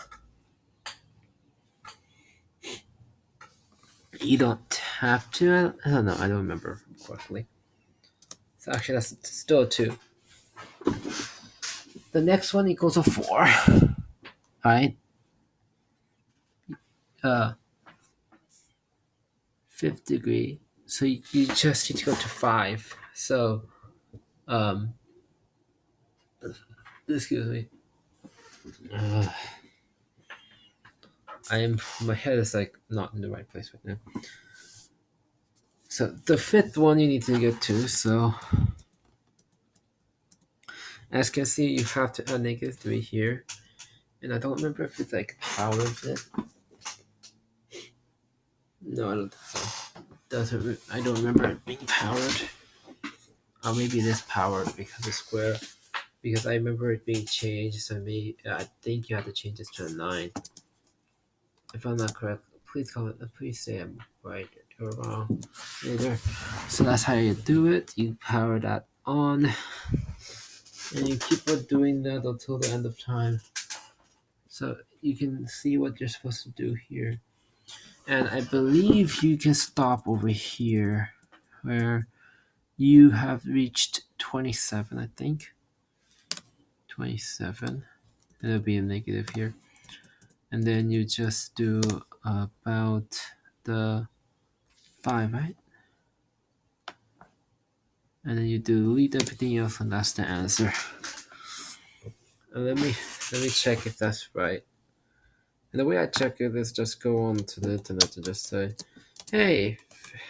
You don't have to. I don't know, I don't remember correctly. So actually that's still a 2. The next one equals a 4. Right? 5th degree. So you just need to go to 5. So excuse me. My head is like not in the right place right now. So the 5th one you need to get to. So as you can see, you have to add negative 3 here, and I don't remember if it's like powered it. No, I don't think so. I don't remember it being powered. Or maybe it is powered because it's square. Because I remember it being changed, so I think you have to change this to a 9. If I'm not correct, please comment. Please say I'm right or wrong later. So that's how you do it. You power that on, and you keep on doing that until the end of time. So you can see what you're supposed to do here. And I believe you can stop over here where you have reached 27, I think. 27. And it'll be a negative here. And then you just do about the 5, right? And then you delete everything else, and that's the answer. And let me check if that's right. And the way I check it is just go on to the internet and just say, hey,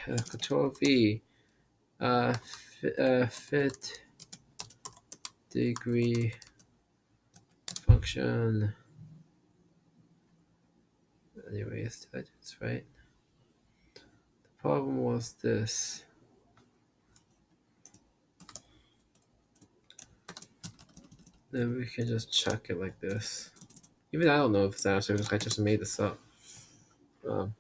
Control V, fit degree function. Anyways, that's right. The problem was this. Then we can just check it like this. Even I don't know if it's the answer, I just made this up. Okay,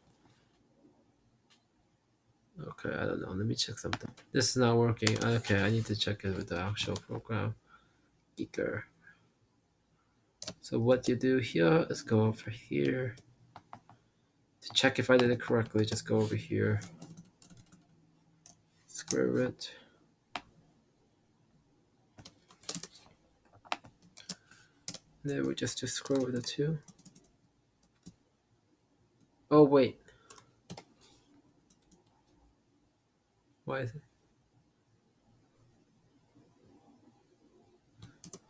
I don't know. Let me check something. This is not working. Okay, I need to check it with the actual program. Geeker. So what you do here is go over here. To check if I did it correctly, just go over here. Square root. And then we just do square root of 2. Oh, wait. Why is it?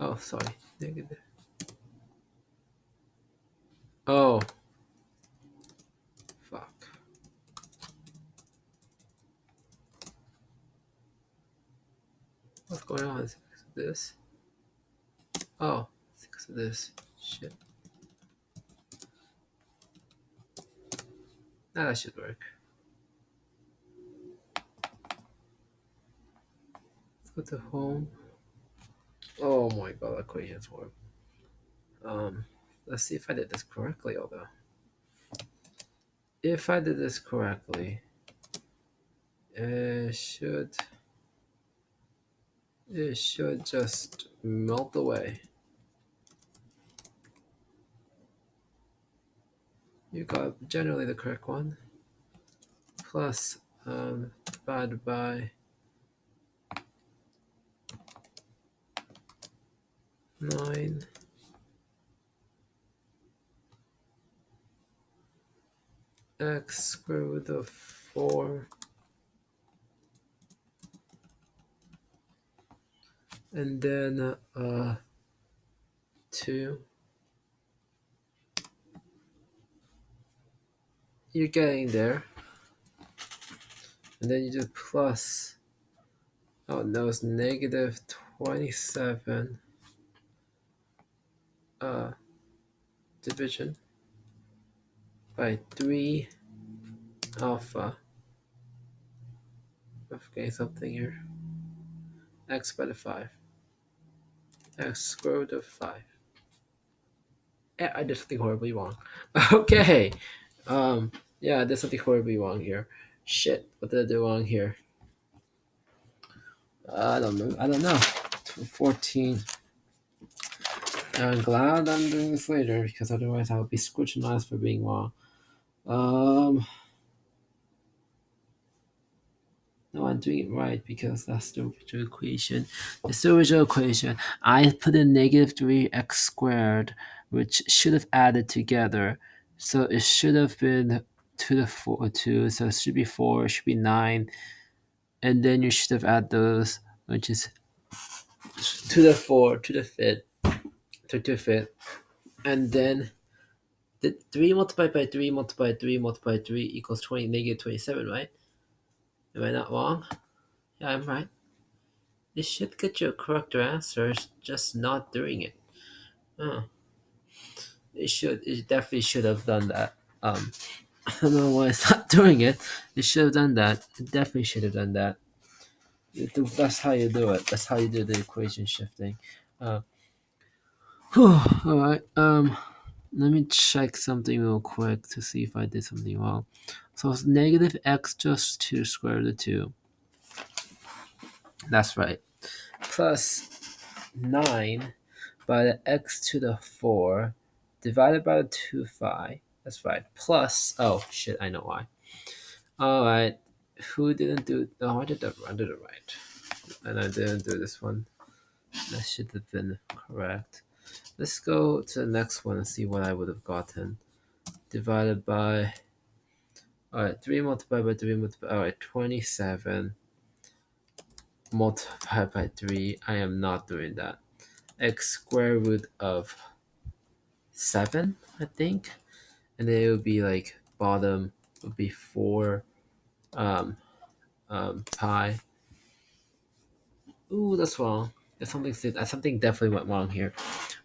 Oh, sorry. Negative. Oh. Fuck. What's going on? Is it because of this? Oh, it's because of this. Shit. Now that should work. Let's go to home. Oh my god, equations work. Let's see if I did this correctly, although. If I did this correctly, it should just melt away. You got generally the correct one. Plus divided by 9 x square root of 4 and then 2. You're getting there. And then you do plus, oh no, it's negative 27 division by 3 alpha. I'm forgetting something here. X by the 5. X square root of 5. Yeah, I did something horribly wrong. Okay. Yeah, I did something horribly wrong here. Shit, what did I do wrong here? I don't know. 14. I'm glad I'm doing this later because otherwise I would be scrutinized for being wrong. No, I'm doing it right because that's the original equation. It's the original equation. I put in negative 3x squared, which should have added together. So it should have been to the 2. So it should be 4, it should be 9. And then you should have added those, which is to the 4, to the 5th, to the 5th. And then the 3 multiplied by 3 multiplied by 3 multiplied by 3 equals negative 27, right? Am I not wrong? Yeah, I'm right. This should get you a correct answer, it's just not doing it. Oh. It definitely should have done that. I don't know why it's not doing it. It should have done that. It definitely should have done that. That's how you do it. That's how you do the equation shifting. Alright, let me check something real quick to see if I did something wrong. So it's negative x just to square root of 2. That's right. Plus 9 by the x to the 4 divided by the 2 phi. That's right. Plus, oh shit, I know why. Alright. Who didn't do, no, I did it right. And I didn't do this one. That should have been correct. Let's go to the next one and see what I would have gotten. Divided by, alright, 3 multiplied by 3 multiplied, alright, 27 multiplied by 3. I am not doing that. X square root of 7, I think. And then it would be like bottom would be 4 pi. Ooh, that's wrong. There's something definitely went wrong here.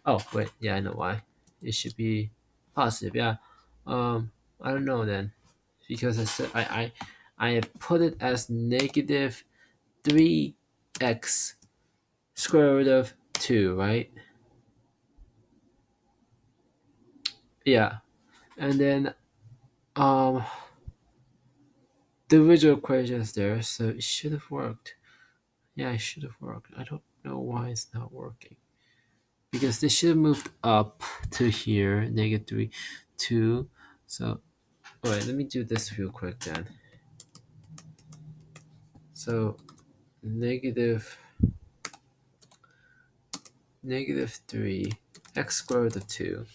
Oh wait, yeah, I know why. It should be positive. Yeah. I don't know then, because I said I have put it as negative 3x square root of 2, right? Yeah, and then the original equation is there, so it should have worked. Yeah, it should have worked. I don't know why it's not working. Because this should have moved up to here, negative 3, 2. So, alright, let me do this real quick then. So, negative 3, x square root of 2.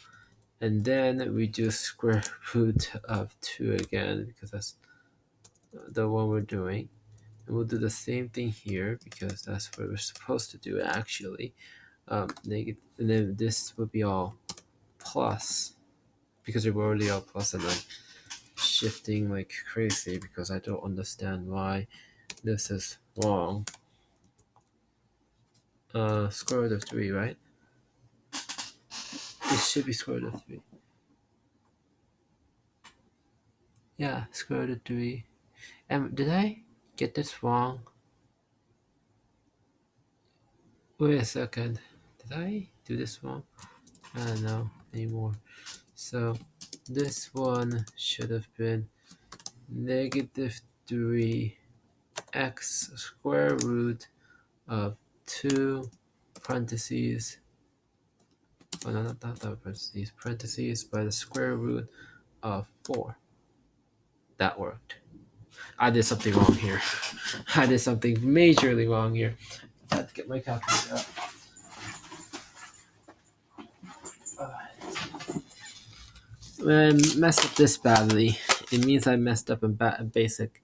And then we do square root of 2 again, because that's the one we're doing. And we'll do the same thing here, because that's what we're supposed to do actually. negative, and then this would be all plus because they were already all plus, and I'm shifting like crazy because I don't understand why this is wrong. Square root of 3, right? It should be square root of 3. Yeah, square root of 3. Did I get this wrong? Wait a second. Did I do this wrong? I don't know anymore. So this one should have been negative 3 x square root of 2 parentheses. Oh, no, not parentheses. Parentheses by the square root of 4. That worked. I did something wrong here. I did something majorly wrong here. I had to get my calculator out. When I messed up this badly, it means I messed up in basic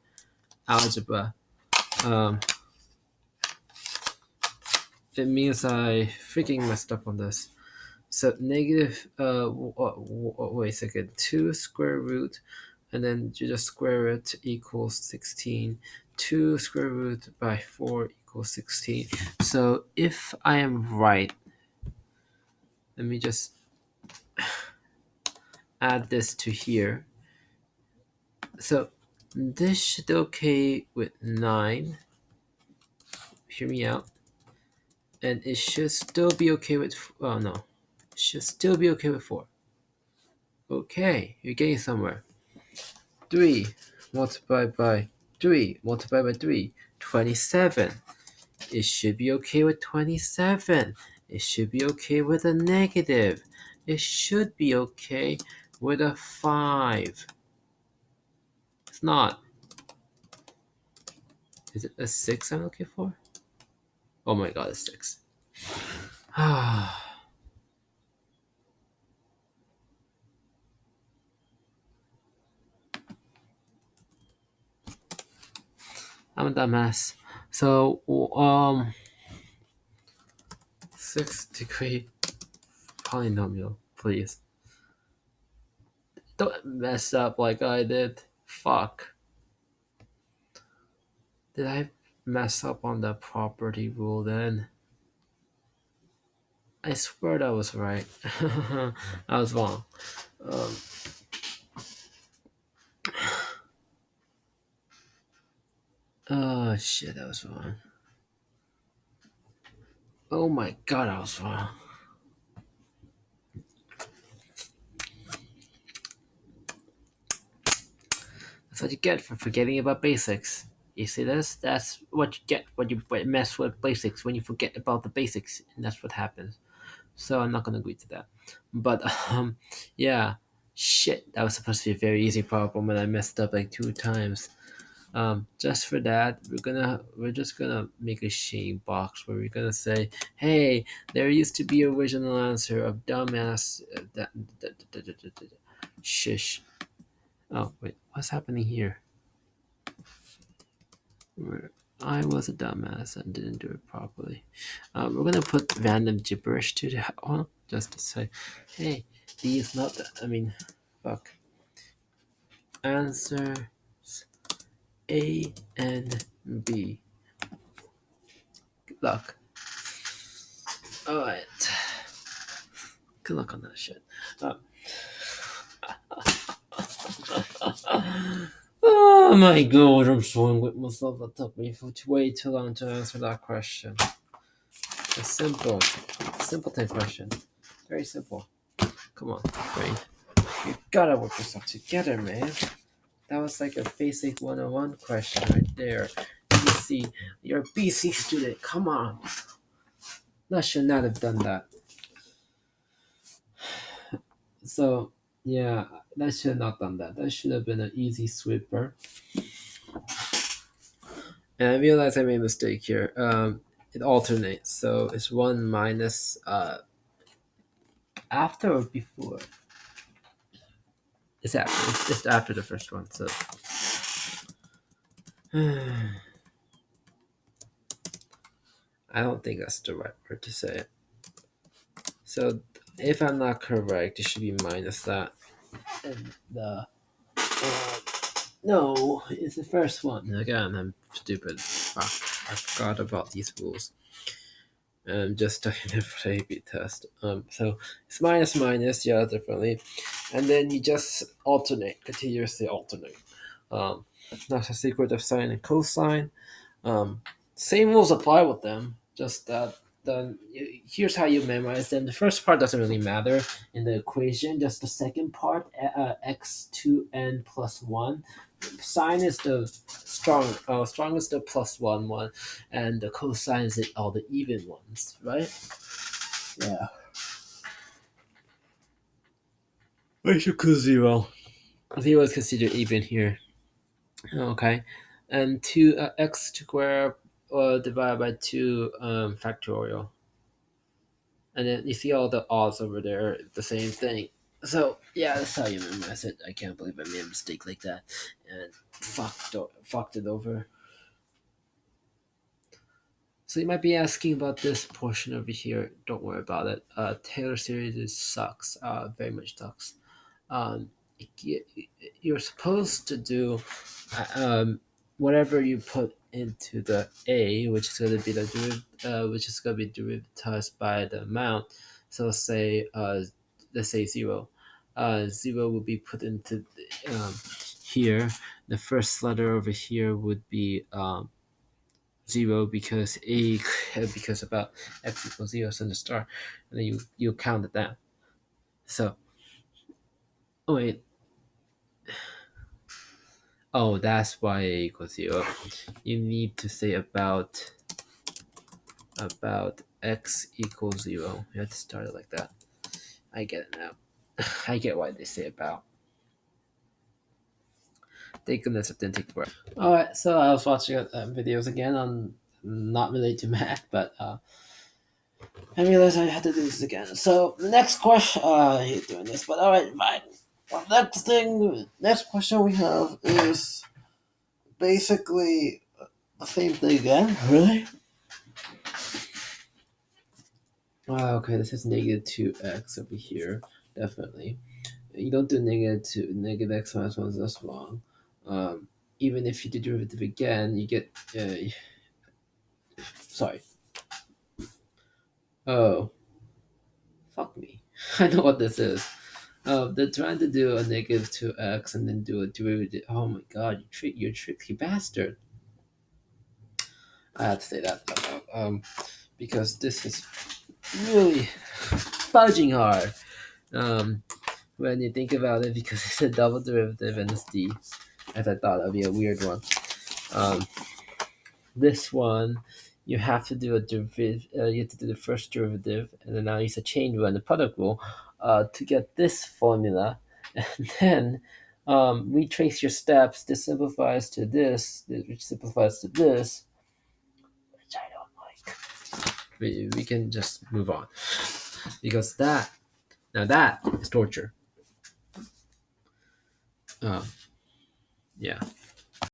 algebra. It means I freaking messed up on this. So negative, wait a second, 2 square root, and then you just square it equals 16. 2 square root by 4 equals 16. So if I am right, let me just add this to here. So this should be okay with 9. Hear me out. And it should still be okay with, oh no, it should still be okay with 4. Okay, you're getting somewhere. 3 multiplied by 3 multiplied by 3, 27. It should be okay with 27. It should be okay with a negative. It should be okay with a 5. It's not. Is it a 6 I'm looking for? Oh my god, it's 6. I'm a dumbass. So, 6-degree polynomial, please. Don't mess up like I did. Fuck. Did I mess up on the property rule then? I swear that was right. I was wrong. Oh shit, that was wrong. Oh my god, I was wrong. That's what you get for forgetting about basics. You see this? That's what you get when you mess with basics, when you forget about the basics, and that's what happens. So I'm not gonna agree to that. But yeah, shit, that was supposed to be a very easy problem, and I messed up like 2 times. Just for that, we're just gonna make a shame box where we're gonna say, hey, there used to be original answer of dumbass. Shish. Oh wait, what's happening here? I was a dumbass and didn't do it properly. We're gonna put random gibberish to that one just to say, hey, these not. I mean, fuck. Answers A and B. Good luck. Alright. Good luck on that shit. Oh my god, I'm showing with myself. That took me for way too long to answer that question. A simple type question. Very simple. Come on, brain. You gotta work yourself together, man. That was like a basic 101 question right there. BC, you're a BC student. Come on. I should not have done that. So, yeah, that should have not done that. That should have been an easy sweeper. And I realized I made a mistake here. It alternates, so it's 1 minus after or before? It's after. It's after the first one, so. I don't think that's the right word to say it. So if I'm not correct, it should be minus that. And the no, it's the first one. Again, I'm stupid. Fuck, I forgot about these rules. I'm just studying it for the A/B test. So it's minus minus, yeah, definitely, and then you just alternate, continuously alternate. Um, That's a secret of sine and cosine. Um, Same rules apply with them. Just that here's how you memorize them. The first part doesn't really matter in the equation. Just the second part, x2n plus one. Sine is the strong is the plus one, and the cosine is all the even ones, right? Yeah. Which equals zero. Zero is considered even here. Okay, and two x squared divided by two factorial, and then you see all the odds over there, the same thing. So yeah, that's how you memorize it. I can't believe I made a mistake like that and fucked it over. So you might be asking about this portion over here. Don't worry about it. Taylor series sucks. Very much sucks. Um, you're supposed to do whatever you put into the a, which is going to be which is going to be derivatized by the amount. So say let's say zero. Zero will be put into here. The first letter over here would be zero because a because about x equals zero, so the star, and then you count it down. So oh wait, oh that's why a equals zero. You need to say about x equals zero. You have to start it like that. I get it now. I get why they say about. Thank goodness it didn't take forever. All right, so I was watching videos again on not related to math, but I realized I had to do this again. So the next question, I hate doing this, but all right, fine. Well, next question we have is basically the same thing again. Really? Okay, this is negative 2x over here. Definitely. You don't do negative x minus 1, that's wrong. Even if you do derivative again, you get. Sorry. Oh, fuck me. I know what this is. They're trying to do a negative 2x and then do a derivative. Oh my god, you tricky bastard. I have to say that because this is really fudging hard when you think about it because it's a double derivative and it's d, as I thought it would be a weird one. Um, this one, you have to do a derivative. You have to do the first derivative, and then now use a chain rule and the product rule to get this formula, and then retrace your steps. This simplifies to this, which simplifies to this, which I don't like. We can just move on because that is torture. Yeah.